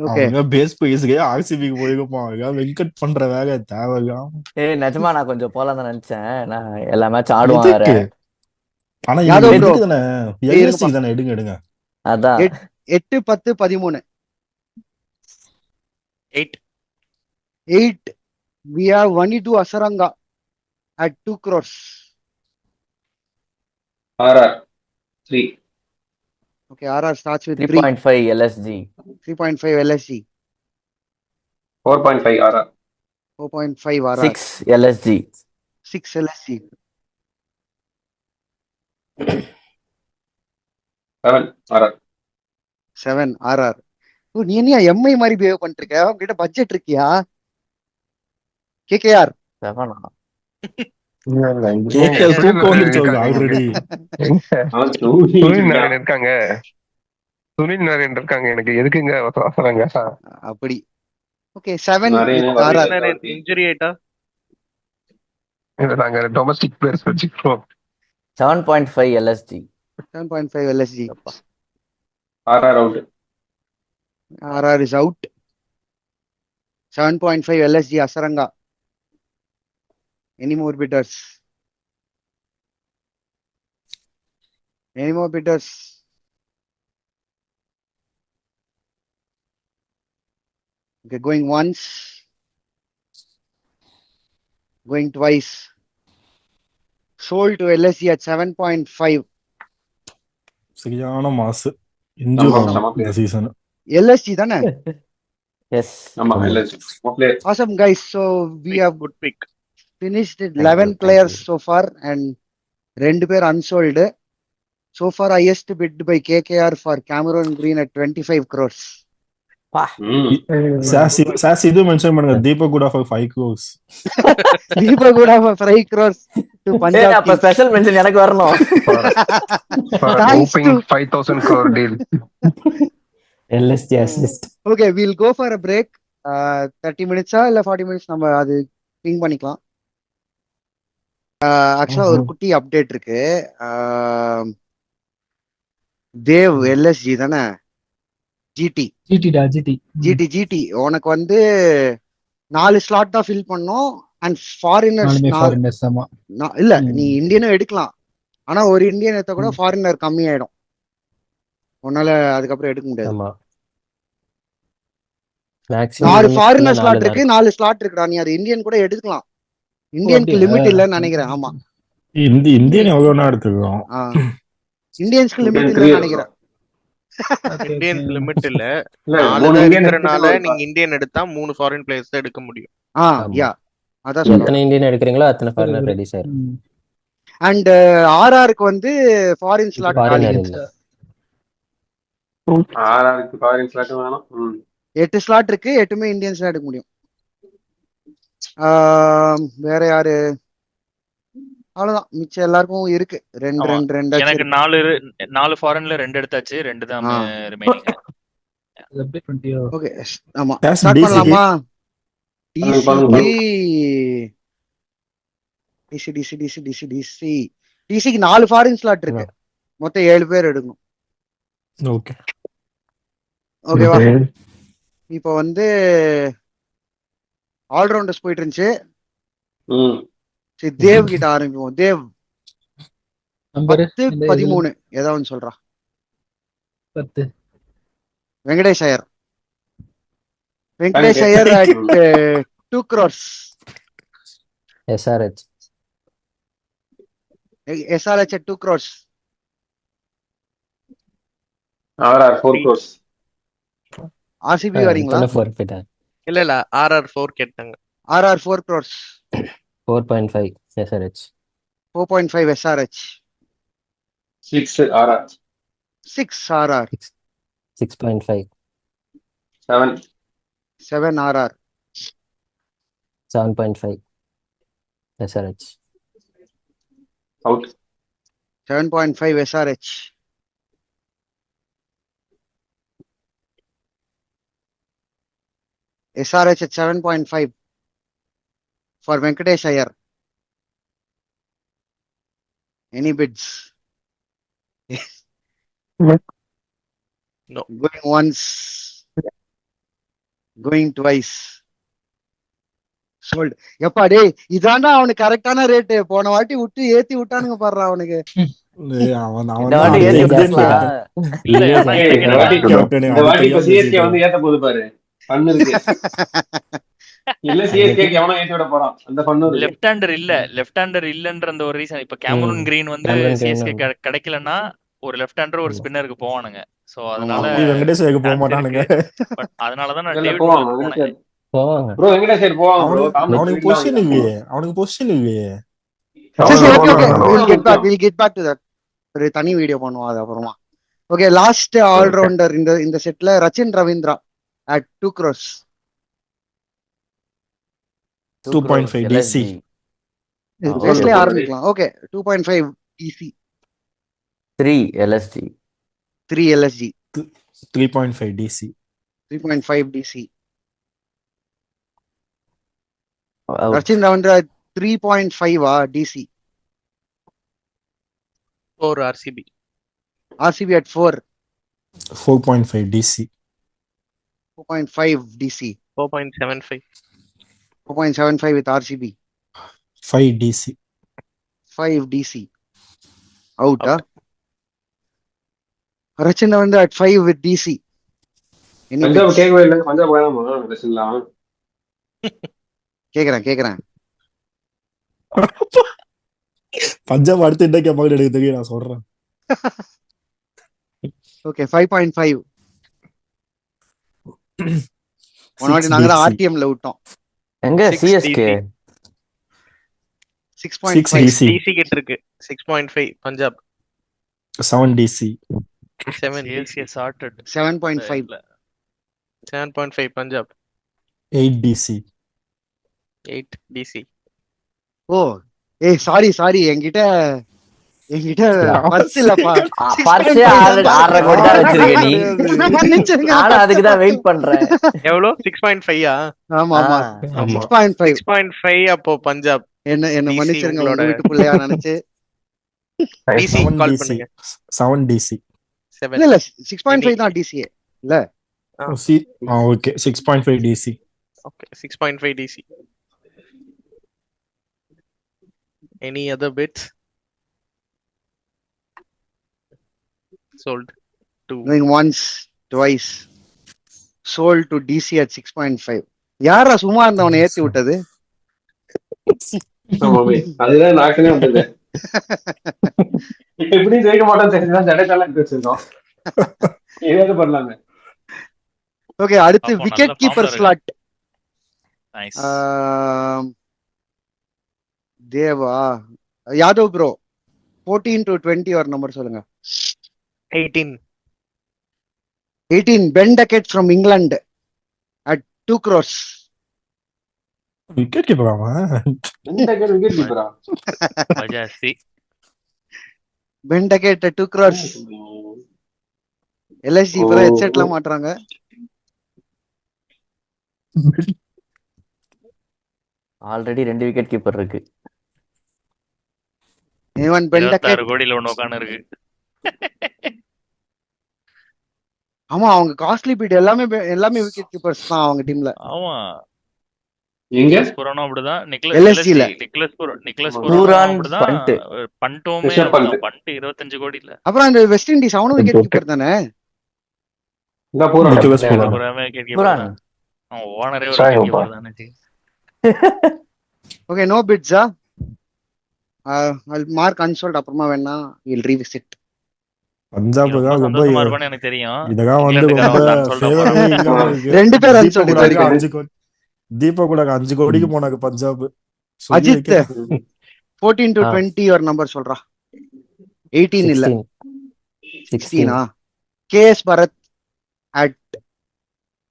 Okay. அவங்க பேஸ் பேஸ்க்கு ஆர்சிபிக்கு போயிருப்பாங்க. வெங்கட் பண்ற வேலை தேவையா? ஏய் நிஜமா நான் கொஞ்சம் போலாம் தான் நினைச்சேன். நான் எல்லா மேட்ச் ஆடுவான் வேற. ஆனா யாதவ் இது bro. தானே எல்எஸ்சி தானே எடுங்க. அதான் 8 10 13. 8. We have Vanidu Asaranga at 2 crores. RR 3. Okay, RR starts with 3. 3.5 LSG. 3.5 LSG. 4.5 RR. 4.5 RR. 6 LSG. 6 LSG. 7 RR. 7 RR. ஓ நீ என்ன எம்ஐ மாதிரி பிஹேவ் பண்ணிட்டு இருக்க? உங்ககிட்ட பட்ஜெட் இருக்கியா? KKR. 7 கேகேஎல் தூக்கம் வந்துருச்சு ஆல்ரெடி. அவன் சுனில் நாராயண் இருக்காங்க. எனக்கு எதுக்குங்க அவசரங்க? அப்படி. ஓகே 7 நிறைய RR. இன்ஜுரி ஆயிட்டா? இல்ல நாங்க டொமஸ்டிக் பிளேயர்ஸ் வச்சுக்கிறோம். 7.5 LSG. 7.5 LSG. RR out. RR is out. 7.5 LSG Asaranga. Any more bidders? Okay, going once. Going twice. Sold to LSG at 7.5. சரியான மாசு இன்ஜூரி இந்த சீசன். LSG தானே? Yes. ஆமா LSG. Awesome guys. So we have Good pick. finished it 11 players so far and 2 பேர் unsold. So far highest bid by KKR for Cameron Green at 25 crores. Sassy இது mention பண்ணுங்க. தீபக் கூட 5 crores. Deepak would have 5 crores to ஏய் Punjab. அப்ப special mention எனக்கு வரணும். For a Thanks whopping to- 5,000 crore deal. LSG assist. Okay, we'll go for a break. 30 minutes இல்ல 40 minutes நம்ம அது திங்க் பண்ணிக்கலாம். ஆக்சுவலா ஒரு குட்டி அப்டேட் இருக்கு. தேவ் LSG தானே? GT உனக்கு வந்து 4 ஸ்லாட் தான் ஃபில் பண்ணோம். அண்ட் ஃபாரினர்ஸ் இல்ல நீ இந்தியனும் எடுக்கலாம். ஆனா ஒரு இந்தியன் எடுத்த கூட ஃபாரினர் கம்மி ஆயிடும். உன்னால அதுக்கப்புறம் எடுக்க முடியாது. ஆமா மேக்ஸிமம் 4 லிமிட்ல ஃபாரினர் 4 ஸ்லாட் தான் இருக்கு, இருக்கும் 4 ஸ்லாட் இருக்குடா. நீ அது இந்தியன் கூட எடுத்துக்கலாம். இந்தியனுக்கு அப்படியா? லிமிட் இல்லைன்னு நினைக்கிறேன். ஆமா, இந்தியன் எவ்வளோனா எடுத்துக்கிறோம். இந்தியன்ஸ்க்கு லிமிட் இந்தியன் 3 இல்லைன்னு நினைக்கிறேன். இந்தியன்ஸ் லிமிட் இல்ல, இல்ல 4 3 தான் இந்தியன் இருக்கிறனால எடுத்துட்டு நீங்க இந்தியன் எடுத்தா 3 ஃபாரின் பிளேயர்ஸ் தான் எடுக்க முடியும். ஆமா. யா அதான் சொல்றேன். எத்தனை இந்தியன் எடுக்கிறீங்களோ அத்தனை ஃபாரினர் ரெடி சார். அண்ட் ஆர்ஆருக்கு வந்து ஃபாரின் ஸ்லாட் காலி. ஃபாரினர் இல்ல. ஆறாருக்கு ஃபாரின் ஸ்லாட் வேணும். 8 ஸ்லாட் இருக்கு, 8மே இந்தியன்ஸ் தான் எடுக்க முடியும். வேற யாரு? அவ்வளவுதான், மிச்சம் எல்லாருக்கும் இருக்கு. ரெண்டு ஆமா. ரெண்டு ரெண்டு எனக்கு 4 ஃபாரின்ல 2 எடுத்தாச்சு, 2 தான் ரிமைனிங். ஓகே. ஆமா, Yes, ஸ்டார்ட் DC. பண்ணலாமா? பண்ணுங்க. டிசிக்கு 4 ஃபாரின் ஸ்லாட் இருக்கு, மொத்தம் 7 பேர் எடுக்கணும். ஓகே ஓகேவா? இப்போ வந்து ஆல்ரவுண்டர்ஸ் போயிட்டு இருந்துச்சு. சரி, தேவ் கிட்ட ஆரம்பிப்போம். தேவ் 10 13 ஏதாவது ஒன்று சொல்றா. 10 Venkatesh Iyer at 2 crores. SRH SRH at 2 crores. RR 4 crores. RCB வரீங்களா? 4 இல்ல RR4 கேட்டாங்க. RR 4 crores. 4.5 SRH 4.5 SRH. 6 RR. 6 RR. 6.5 7 RR. 7.5 SRH out. 7.5 SRH. SRH at 7.5 for Venkatesh Iyer. Any bids? No. Going once, going twice. Sold. எப்பா டேய், இதாண்டா அவனுக்கு கரெக்டான rate. போன வாட்டி விட்டு ஏத்தி விட்டானுங்க பாடுறா அவனுக்கு. இந்த வாட்டி ஏத்தி விட்டாங்களா? இல்ல, ஆனா எனக்கு இந்த வாட்டி இப்ப சிஎஸ்கே வந்து ஏத்த போகுது பாரு. பண்ணு இருக்கு. இல்ல சிஎஸ்கேக்கு எவனோ ஏத்தி விட போறான். அந்த பண்ணு இருக்கு. லெஃப்ட் ஹேண்டர் இல்லன்ற அந்த ஒரு ரீசன். இப்ப கேமரூன் கிரீன் வந்து சிஎஸ்கே கிடைக்கலன்னா ஒரு லெஃப்ட் ஹேண்டர் ஒரு ஸ்பின்னருக்கு போவானுங்க. சோ அதனால வெங்கடேஷ் போக மாட்டானுங்க. அதனாலதான் நான் இல்ல டேவிட் போவாங்க. போனேன். போவாங்க. ப்ரோ வெங்கடேஷ் சைடு போவாங்க ப்ரோ. அவனுக்கு பொசிஷன் இல்லையே. அவனுக்கு பொசிஷன் இல்லையே. சரி, okay. We'll get back to that. ஒரு தனி வீடியோ பண்ணுவோம் அது அப்புறமா. ஓகே, லாஸ்ட் ஆல்ரவுண்டர் இந்த செட்ல Rachin Ravindra at 2 crores. 2.5 DC. பேஸ்ல ஆரம்பிக்கலாம். Okay, 2.5 DC. 3 LSG 3 LSG. 3.5 DC. 3.5 DC. out. Rachin Ravindra 3.5 DC. 4 RCB. RCB at 4. 4.5 DC. 4.5 DC. 4.75. 4.75 with RCB. 5 DC. 5 DC. Out. Rachin Ravindra at 5 with DC. Punjab கேட்கவே இல்லை. பஞ்சாப் வேணாமா ரசின்லாம்? கேக்குறேன். பஞ்சாப் அடுத்து என்ன கேட்பாங்க எனக்கு தெரியும், நான் சொல்றேன். ஓகே, 5.5. முன்னாடி நாங்க தான் RTMல விட்டோம். எங்க 6 சிஎஸ்கே 6.5 DC. DC கிட்ட இருக்கு. 6.5 Punjab. 7 DC. 7 CSK sorted. 7.5. 7.5 Punjab. 8 DC. 8 DC. ஓ சாரி என்கிட்ட பர்ஸ் இல்லப்பா. பர்ஸே 6.5 கோடி தான் வச்சிருக்க நீ. மன்னிச்சிருங்க. நானும் அதுக்கு தான் வெயிட் பண்றேன். எவ்வளோ? 6.5 ஆமா 6.5. 6.5 அப்போ பஞ்சாப். என்ன DC மன்னிச்சிருங்க, உங்களோட- உங்க வீட்டு பிள்ளையா நினைச்சு. DC 7 கால் DC. பண்ணுங்க. 7 DC. 7. இல்ல 6.5 தான் DCA. இல்ல okay 6.5 DC. Okay, 6.5 DC. Any other bits? Sold. 2. Going once, twice. Sold to DC at 6.5. யாரா சும்மா இருந்தவனை ஏத்தி விட்டது? ஆமாமே அதுதான் நாக்கனே வந்தது. எப்படியும் ஜெயிக்க மாட்டோம் தெரிஞ்சுதான் ஜடேஜாலாம் எடுத்து வச்சிருந்தோம். ஏதாவது பண்ணலாங்க. ஓகே, அடுத்து அப்போ விக்கெட் நல்ல கீப்பர் ஃபார்ம்ல slot. Nice. Deva Yadav bro 14 to 20 ஒரு நம்பர் சொல்லுங்க. 18. 18 Ben Duckett from England at 2 crores. Wicket keeper அவன். விக்கெட் கீப்பரா? பஜாசி. Ben Duckett at 2 crores. LSG இப்ப ஹெட்செட்ல மாட்றாங்க. ஆல்ரெடி 2 விக்கெட் கீப்பர் இருக்கு. Even Ben Duckett 26 கோடியில ஒண்ணு உட்கார்ந்து இருக்கு. ஆமா, அவங்க காஸ்ட்லி பீட் எல்லாமே விக்கெட் கீப்பர்ஸ் தான் அவங்க டீம்ல. ஆமா, எங்க நிக்லஸ் புரானோ அப்படிதான். LSG ல. நிக்லஸ் புரானோ பூரான் அப்படிதான். பண்ட். பண்ட்டுமே ரிஷப் பண்ட். அப்படிதான். பண்ட் 25 கோடியில. அப்புறம் அந்த வெஸ்ட் இண்டீஸ் அவனும் விக்கெட் கீப்பர் தானே. இந்த பூரா நிக்கோலஸ் பூரான். புராமே wicket keeper பூரான். தான். அவன் ஓனரே ஒரு சாய் wicket பாப்பா. keeper தானே ஜி. ஓகே, நோ பிட்ஸா. I'll mark unsold. அப்புறமா வேணா we'll revisit. பஞ்சாப் ரொம்ப தான் ரொம்ப சந்தோஷமா இருக்கும்னு எனக்கு தெரியும். இதெல்லாம் வந்து இங்கிலாந்துக்காரன் ரொம்ப வந்து unsold ஃபேவரா ஆகுறான். இல்லாம இருக்கு. ரெண்டு பேர் தீபக் unsold கூட இது வரைக்கும். 5 கோடி. தீபக் கூட 5 கோடிக்கு போனாங்க பஞ்சாப். சொல்லி அஜித் வைக்கிறேன். 14 to 20 ஒரு நம்பர் சொல்றா. 18 இல்ல 16 ஆ. KS Bharat at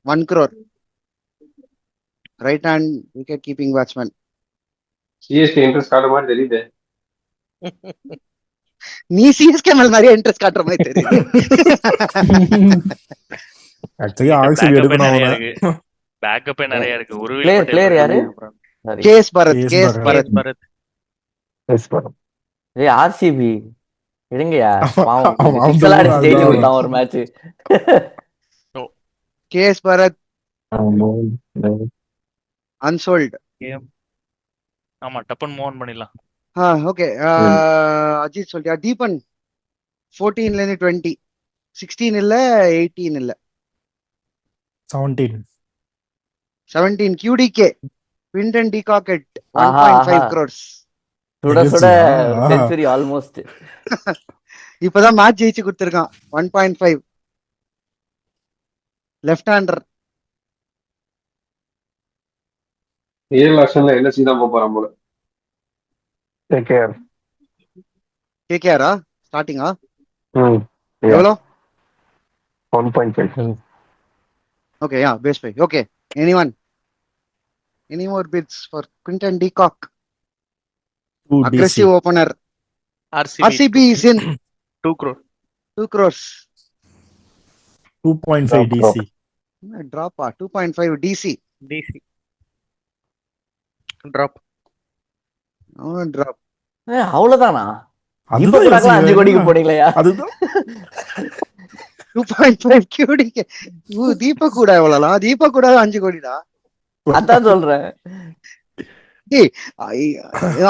1 crore. Right hand wicket keeping batsman. CSK interest காட்ட மாதிரி தெரியுது. நீ சிஎஸ்கே மேல நிறைய இன்ட்ரெஸ்ட் காட்டுற மாதிரி தெரியுது. ஆக்சுவலி ஆர்சிபி Backup எடுக்கணும் நிறைய அவனை. இருக்கு. பேக்கப்பே நிறைய இருக்கு. ஒரு Player யாரு? Sorry. KS Bharat. KS KS Bharat. Bharat. ஏய் ஆர்சிபி எடுங்கயா. பாவம் அவன் சிக்ஸ் எல்லாம் அடிச்சு ஜெயிச்சு அதான். கொடுத்தான் ஒரு மேட்ச். KS Bharat unsold. ஆமா, டப்பன் மூவ் ஆன் பண்ணிடலாம். ஓகே, அஜித் சொல்லியா. தீபன் 14ல இருந்து 20. 16 இல்ல 18 இல்ல 17. 17. QDK Quinton de Kock at Aha, 1.5 Aha. crores. சுட சுட ஆஹா. Century almost. இப்பதான் மேட்ச் ஜெயிச்சு கொடுத்திருக்கான். 1.5. Left hander. 7 லட்சம்ல எல்எஸ்சி தான் போறான் போல. கேகேஆரா ஸ்டார்டிங்கா Yeah. எவ்வளோ? 1.5. Okay, yeah base by. Okay, any more bits for Quinton de Kock? 2 DC. Aggressive opener. RCB is in 2 crore. 2 crores. 2.5 DC. Drop 2.5 DC. DC. Drop. Drop. அவ்வளவுதானா? இப்ப அதுதான் கூட யோசிக்கிறேன். 5 கோடிக்கு போனீங்களா? அதுதான் 2.5 QDK. தீபக் கூட எவ்வளோலாம்? தீபக் கூட 5 கோடிடா. அதான் சொல்றேன்.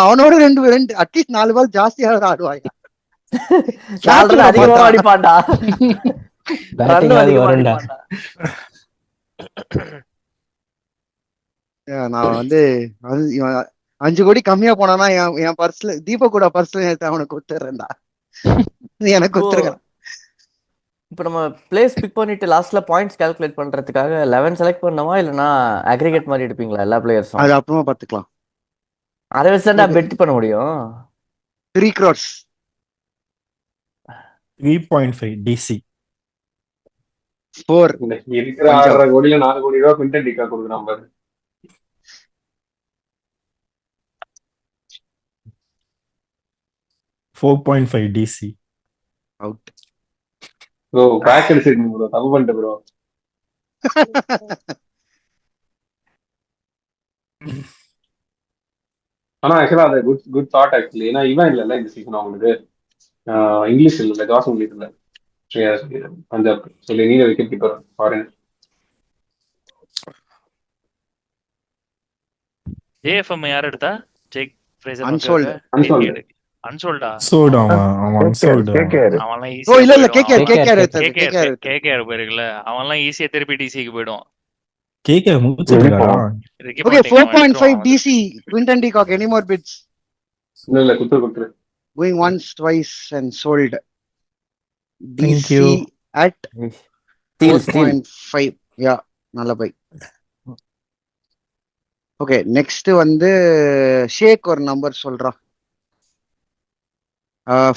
அவனோட ரெண்டு அட்லீஸ்ட் 4 பால் ஜாஸ்தியா ஆடுவாயா? சால்றது அதிகமா அடிப்பான்டா. பேட்டிங் ரன் அது அதிகமா வரும்டா. அடிப்பான்டா. நான் வந்து 5 கோடி கம்மியா போனானா என் பர்ஸ்ல தீபக் கூட பர்ஸ்ல அவனுக்கு கொடுத்துறேன்டா. நீ எனக்கு கொடுத்துருக்கான். இப்ப நம்ம பிளேஸ் பிக் பண்ணிட்டு லாஸ்ட்ல பாயிண்ட்ஸ் கால்குலேட் பண்றதுக்காக 11 செலக்ட் பண்ணவா இல்லனா அக்ரிகேட் மாதிரி எடுப்பீங்களா எல்லா பிளேயர்ஸும்? அது அப்புறமா பாத்துக்கலாம். அதை வச்சுதான் பெட் பண்ண முடியும். 3 crores. 3.5 DC. 4. இருக்கிற 6.5 கோடியில 4 கோடி ரூபாய் குவிண்டன் டிகா கொடுக்குறான் பாரு. 4.5 DC. அவுட். ப்ரோ பேக் அடிச்சிருக்கீங்க ப்ரோ, தப்பு பண்ணிட்டு ப்ரோ. ஆனா ஆக்சுவலா அது குட் தாட் ஆக்சுவலி. ஏன்னா இவன் இல்லைல்ல இந்த சீசன் அவங்களுக்கு இங்கிலீஷ் இல்ல, ஜாஸ் இங்கிலீஷ் இல்ல, பஞ்சாப் சொல்லி நீங்க விக்கெட் கீப்பர் ஃபாரின். JFM யார் எடுத்தா? Jake Fraser Unsold. Unsold. அன்சோல்டா சோல்டு அவன் அன்சோல்டு கேகேஆர் அவன்லாம் ஓ ஈஸியா இல்ல இல்ல போயிடுவான். கேகேஆர் எடுத்தது கேகேஆர் கேகேஆர் எடுத்தது கேகேஆர் போயிருக்குல்ல, அவன்லாம் ஈஸியா திருப்பி டிசிக்கு போயிடுவான். கேகே முடிச்சிட்டு இருக்காரா? ரிக்கி ஓகே பாண்டிங் அவன் 4.5 எடுத்துருவான் வந்து. DC Quinton de Kock any more bids இல்ல குத்துரு going once twice and sold Thank DC you. at steal steal 4.5 யா நல்ல பை. ஓகே நெக்ஸ்ட் வந்து ஷேக் ஒரு நம்பர் சொல்றான்.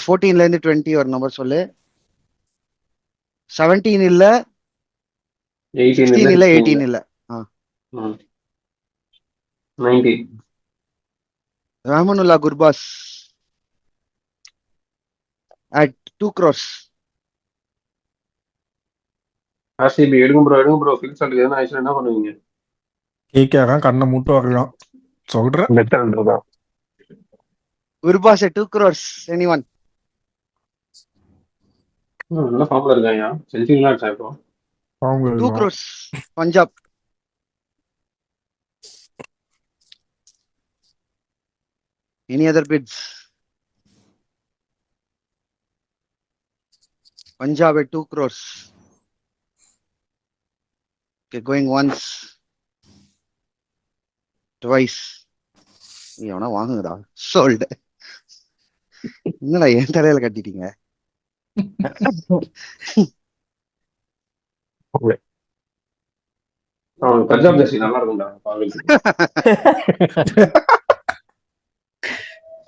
14ல இருந்து 20 ஒரு நம்பர் சொல்லு. 17 இல்ல 16 இல்ல 18 இல்ல 19. Rahmanullah Gurbaz at 2 crores. RCB எடுங்க ப்ரோ ஃபிக்ஸ் ஆகுது எதுனா ஆயிடுச்சுன்னா என்ன பண்ணுவீங்க? கேகே கண்ணை மூட்டு வரலாம் சொல்றேன். பெட்டர் தான். Gurbaz at 2 crores anyone? நல்ல ஃபார்ம்ல இருக்காங்க. செஞ்சுரிலாம் அடிச்சா இப்போ. அவங்க 2 crores Punjab. Any other bids? Punjab at 2 crores. Okay, going once, twice. எவனா வாங்குங்கடா. Sold. என்னடா என் தலையில கட்டிட்டீங்க? பஞ்சாப் ஜெர்சி நல்லா இருக்கும்டா பாக்குறதுக்கு.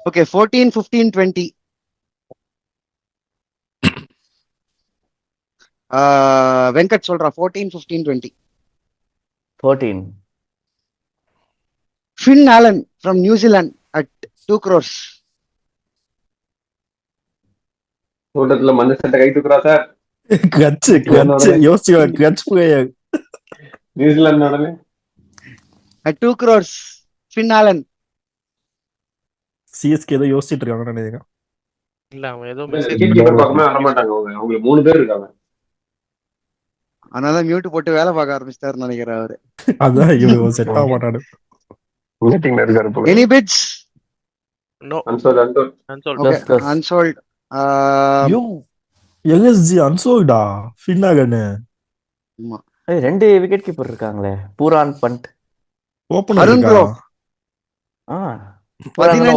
Okay, 14, 15, 20. வெங்கட் சொல்றா 14, 15, 20. 14. Finn Allen from New Zealand at 2 crores. கூட்டத்துல மஞ்சள் சட்டை கை தூக்குறா சார். கட்சு யோசிச்சு கட்சு போய் நியூசிலாந்து உடனே At 2 crores. Finn Allen. CSK ஏதோ யோசிச்சுட்டு இருக்காங்கன்னு நினைக்கிறேன். இல்ல அவன் ஏதோ விக்கெட் கீப்பர் பார்க்கவே வரமாட்டாங்க அவங்க 3 பேர் இருக்காங்க. அதனால மியூட் போட்டு வேலை பார்க்க ஆரம்பிச்சிட்டாருன்னு நினைக்கிறேன் அவரு. அதான் இவன் செட் ஆக மாட்டாரு. மீட்டிங்ல இருக்காரு போல. Any bids? No unsold Okay, unsold. Yo LSG அன்சோல்டா ஃபின்னாகன்னு ஆமா. ஏய், 2 விக்கெட் கீப்பர் இருக்காங்களே. பூரான் பண்ட். ஓபன் அருண் இருக்கா? bro. ஆ 15,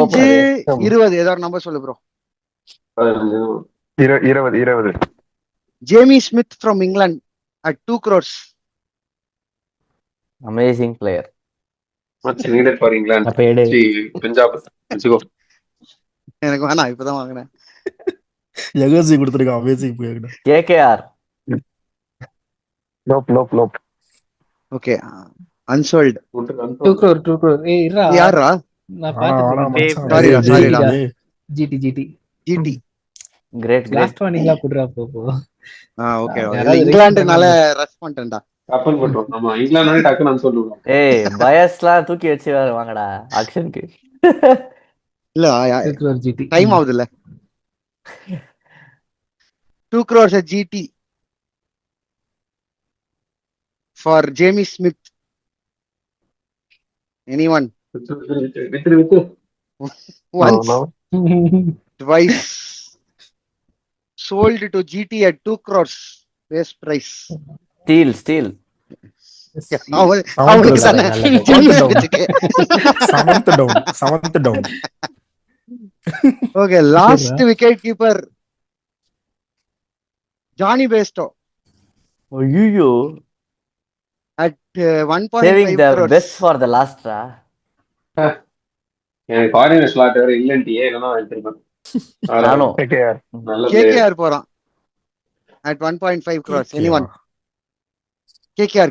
20 ஏதாவது நம்பர் சொல்லு bro. 20. Jamie Smith from England at 2 crores. Amazing player. Much needed for England. அப்ப எடு. பஞ்சாப் வெச்சுக்கோ. எனக்கு வேணாம் இப்பதான் வாங்கினேன். எல்எஸ்ஜி கொடுத்துருக்கான் amazing player. KKR. Nope. Okay unsold. 2 crore. ஏய் இருடா. யாரா? நான் பாத்துட்டேன். சாரிடா. GT GT. கிரேட் லாஸ்ட் வார்னிங்கா குடுறா போ. ஓகே யாராவது இங்கிலாந்துனால ரஷ் பண்ணிட்டேன்டா. கப்பன் போட்டோம். ஆமா இங்கிலாந்து டக்கு நான் சொல்லுவேன். ஏய் பயஸ்லாம் தூக்கி வச்சு வாங்கடா ஆக்ஷனுக்கு. இல்ல 2 crore ஜிடி. டைம் ஆகுது இல்ல. 2 crores at GT for Jamie Smith. Anyone? With Once, twice. Sold to GT at 2 crores base price. Steal. அவங்களுக்கு தானே seventh down. Okay last wicket keeper Jonny Bairstow ஐயோ at 1.5 saving the crores. Best for the லாஸ்ட்ரா. எனக்கு foreigner slot வேற இல்லன்ட்டியே இல்லனா எடுத்துப்பேன். நானும் கேகேஆர். நல்ல பிளேயர். KKR போறான் at 1.5 crores. Anyone? KKR.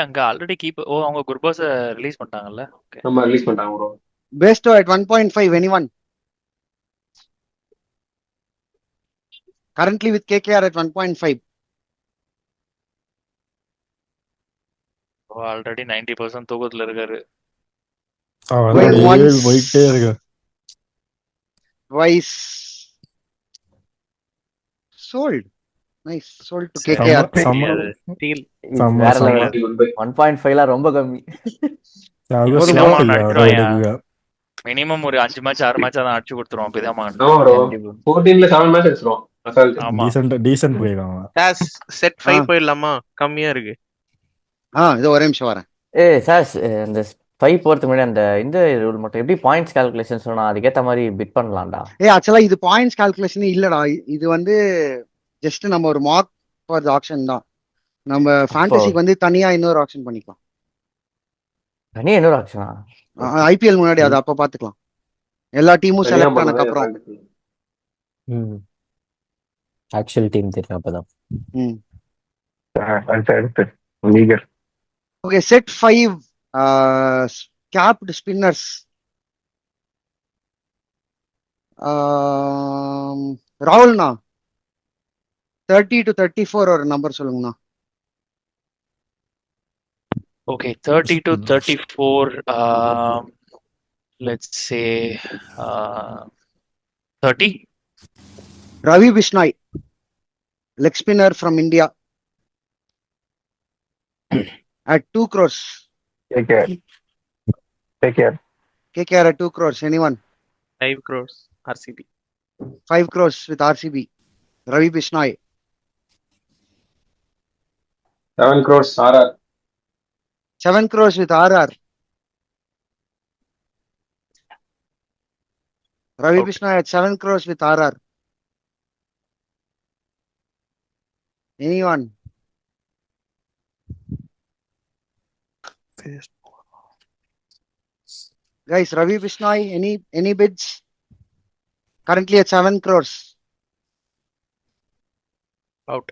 அங்க ஆல்ரெடி கீப்பர் அவங்க குர்பாஸ ரிலீஸ் பண்ணிட்டாங்கல்ல. ஓகே நம்ம ரிலீஸ் பண்ணிட்டாங்க bro. Besto at 1.5. Anyone? Currently with KKR at 1.5. Already 90% தூக்கத்துல இருக்காரு. Going once. போயிட்டே இருக்கு. Twice. Sold. Nice. Sold to KKR. Steel வேற level. 1.5 ரொம்ப கம்மி. தியாகு போதும் பிதாமகன் சாப்பிடல அடிச்சிருவாயா ரோடுக்கு. மினிமம் ஒரு 5 மேட்ச் 6 மேட்ச் தான் அடிச்சு கொடுத்துருவோம் பிதாமகன். ஆமா ப்ரோ, கண்டிப்பா 14ல 7 மேட்ச் அடிச்சிரும் அசால்ட். ஆமா டீசென்ட் போயிருக்காங்க. சாஸ் செட் ஆ 5 போயிடலாமா? கம்மியா இருக்கு. இது ஒரே நிமிஷம் வரேன். சார் இந்த 5 போறதுக்கு முன்னாடி அந்த இந்த ரூல் மட்டும் எப்படி பாயிண்ட்ஸ் கால்குலேஷன் சொன்னா அதுக்கேத்த மாதிரி பிட் பண்ணலாம்டா. ஆக்சுவலா இது பாயிண்ட்ஸ் கால்குலேஷன் இல்லடா. இது வந்து ஜஸ்ட் நம்ம ஒரு மார்க் ஃபார் ஆப்ஷன் தான். நம்ம ஃபேண்டசிக்கு வந்து தனியா இன்னொரு ஆப்ஷன் பண்ணிக்கலாம். தனியா இன்னொரு ஆப்ஷனா? ஐபிஎல் முன்னாடி அது அப்ப பாத்துக்கலாம். எல்லா டீமும் தனியா செலக்ட் பண்ணது ஆனதுக்கு அப்புறம். ம் ஆக்சுவல் டீம் தெரியும் அப்பதான். அடுத்து லீகர். Okay, set 5 capped spinners. ராகுல்ண்ணா 30 to 34 ஒரு நம்பர் சொல்லுங்கண்ணா. Okay 30 to 34 let's say 30. Ravi Bishnoi, leg spinner from India at 2 crores. Take care. KKR at 2 crores. Anyone? 5 crores RCB. 5 crores with RCB. Ravi Bishnoi. 7 crores RR. 7 crores with RR. Ravi Bishnoi at 7 crores with RR. Anyone? Guys, Ravi Bishnoi, any bids? Currently at 7 crores. Out.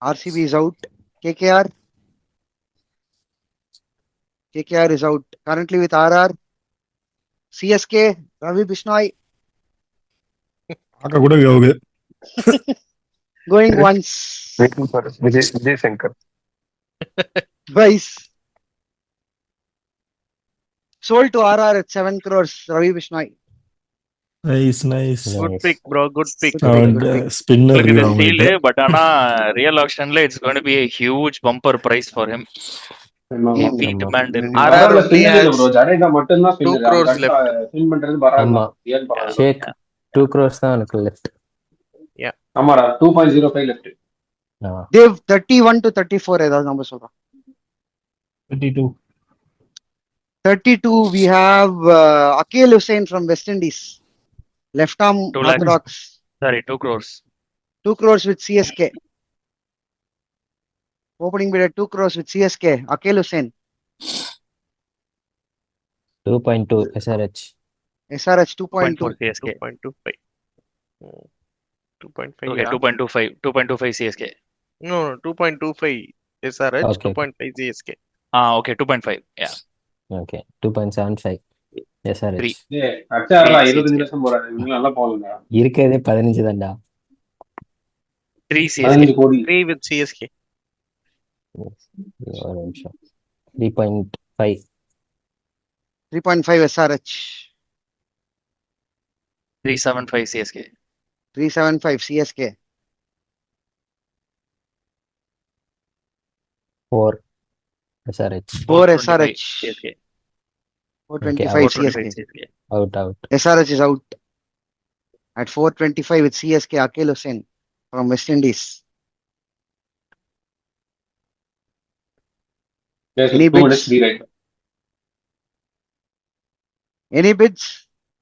RCB is out. KKR? KKR is out. Currently with RR. CSK, Ravi Bishnoi பார்க்க கூட யோகு. going once. Waiting for Vijay Shankar. Twice. Sold to RR at 7 crores. Ravi Bishnoi. Nice. Good pick bro, good pick. Spinner இது இருக்கு steal அவங்ககிட்ட. But ஆனா real ஆக்ஷன்ல it's going to be a huge bumper price for him. Heavy demand இருக்கு. RR RR only has bro, Jadeja மட்டும் தான் 2 crores left. Spin பண்றது பராக் ஆமா. தான். ரியல் பராக். ஷேக் 2 crores தான் எனக்கு லெஃப்ட். ஆமாடா 2.05 லெஃப்ட். They've 31 to 34 ஏதாவது நம்பர் சொல்றோம். 32. 32 we have Akel Hussain from West Indies. Left arm 2 lakhs. orthodox. Sorry 2 crores. 2 crores with CSK. Opening bid at 2 crores with CSK. Akel Hussain. 2.2 SRH. SRH 2.2. 2.4 CSK. 2.25. 2.5. Okay, yeah. 2.25 CSK. No, 2.25 SRH, Okay. 2.5 CSK. Okay, 2.5. Yeah. Okay 2.75 SRH. 3. ஏய் அச்சாரா 25 லட்சம் போறாரு. இவங்க நல்லா போகுங்க. இருக்கிறதே 15 தான்டா. 3 CSK. 15 கோடி. 3 with CSK. ஒரு நிமிஷம். 3.5 3.5 SRH. 375 CSK. 375 CSK. 4 SRH. 4 SRH. CSK. 425 425 CSK. CSK. Out. SRH is out. At 425 with CSK, Akel Hussain from West Indies. Yes, Any 2 bids? minutes be right. Any bids?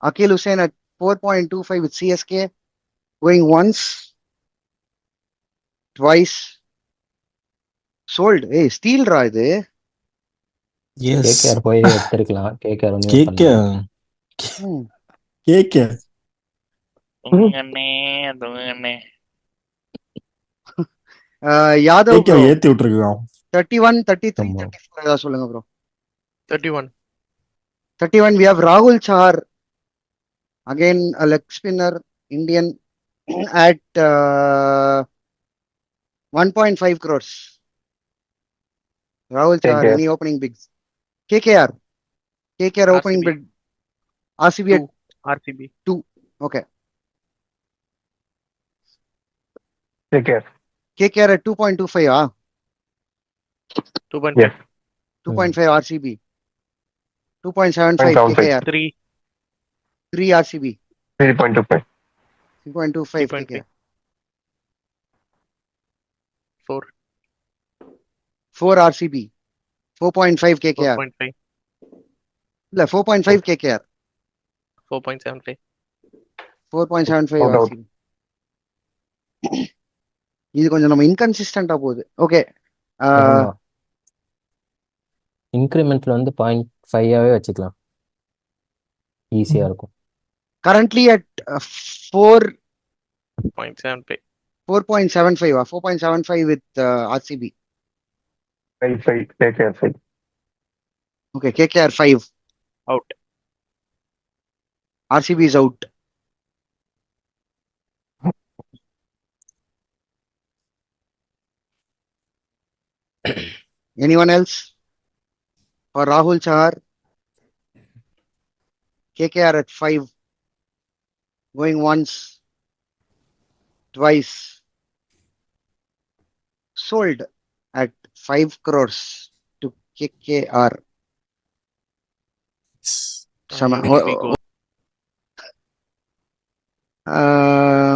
Akel Hussain at 4.25 with CSK. Going once. Twice. Sold. Hey, steal ra இது. S. KKR போய் எடுத்துக்கலாம். KKR ஒண்ணுமே கேக்க பண்ணல. கேக்க தூங்கண்ணே. யாதவ் கேக்க bro. ஏத்தி விட்டுருக்கான். 31, 33, ஆமா. 34 ஏதாவது சொல்லுங்க bro. 31. 31 we have Rahul Chahar. Again a leg spinner, Indian at 1.5 crores. Rahul Chahar, KKR. any opening bids? KKR opening RCB. bid. RCB at 2. RCB. 2. Okay. Take care. KKR at 2.25. 2.5. Yes. 2.5 RCB, 2.75 0.75. KKR, 3, 3 RCB, 3.25. 3.25 3.5, KKR, 4, 4 RCB, 4.5 KKR, 4.5, இல்ல 4.5 KKR, 4.75. 4.75 No doubt. RCB. இது கொஞ்சம் நம்ம இன்கன்சிஸ்டண்டா போகுது. Okay, ஆமா இன்க்ரிமெண்ட்ல வந்து 0.5ஆவே வச்சுக்கலாம், ஈஸியா இருக்கும். currently at 4 0.75. 4.75 4.75 with RCB. 5 KKR 5. Okay, KKR 5, Out. RCB is out. Anyone else for Rahul Chahar? KKR at 5, going once, twice, sold at 5 crores to KKR. Sama. Even if we go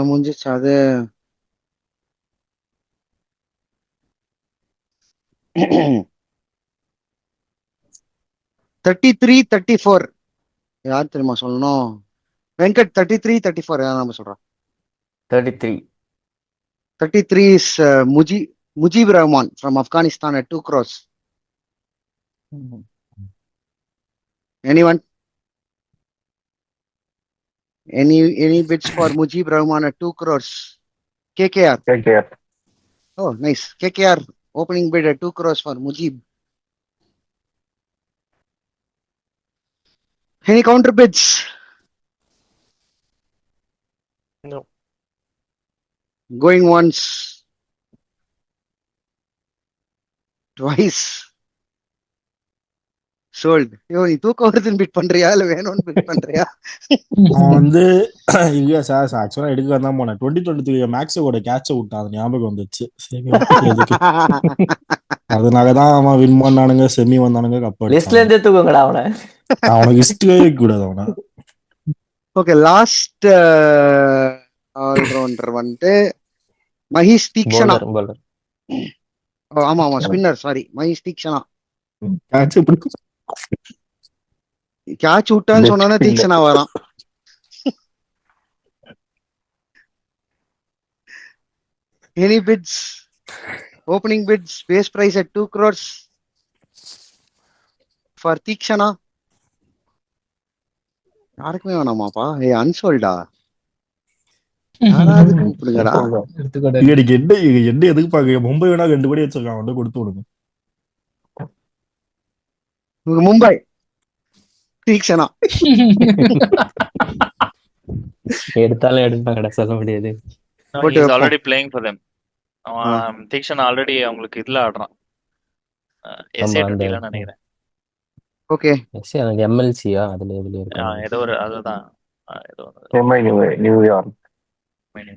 முடிஞ்சிச்சு அது. $33-34 யார் தெரியுமா சொல்லணும்? வெங்கட் 33-34 யார் நம்ம சொல்றோம்? 33. 33 is Mujib Rahman from Afghanistan at 2 crores. Anyone? Any bids for Mujib Rahman at 2 crores? KKR. KKR. Oh, nice. KKR opening bid at 2 crores for Mujib. Any counter bids? no. Going once, twice, sold. ஐயோ, நீ தூக்கம் வருதுன்னு bit பண்றியா இல்ல வேணும்னு bit பண்றியா? நான் வந்து இல்ல சார் ஆக்சுவலா எடுக்க தான் போனேன். 2023 மேக்ஸோட கேட்ச விட்டான், அது ஞாபகம் வந்துச்சு. சரி okay, எதுக்கு அதனாலதான் அவன் வின் பண்ணானுங்க, செமி வந்தானுங்க, கப் லிஸ்ட்ல அடிச்சானுங்க. இருந்தே தூக்குங்கடா அவனை. அவனுக்கு ஹிஸ்டரியே கூடாது அவனை. ஓகே, லாஸ்ட் ஆல்ரவுண்டர் வந்துட்டு மஹிஷ் தீக்ஷனா. பவுலர் ஆமா ஆமா, ஸ்பின்னர், சாரி, மஹிஷ் தீக்ஷனா. கேட்ச பிடிக்கும். கேட்ச் விட்டான்னு சொன்னா தீக்ஷனா வரான். Any bids? Opening bids, base price at 2 crores for Tikshana. யாருக்குமே வேணாமாப்பா? அன்சோல்டா. யாராவது கூப்பிடுங்கடா. எனக்கு என்ன எதுக்கு பாக்க மும்பை வேணா 2 கோடி வச்சிருக்கான், வந்து கொடுத்து விடுங்க. மும்பை தீக்ஷனா. எடுத்தாலும் எடுப்பாங்கடா, சொல்ல முடியாது. No, But, he's already playing for them. Deekshan already அவங்களுக்கு இதுல ஆடுறான், எஸ்ஏ அந்த 20ல நினைக்கிறேன். ஓகே, எனக்கு எம்எல்சியா அதுல எதுல இருக்கு? ஏதோ ஒரு அதுதான் ஏதோ MI நியூயார்க். ஒரு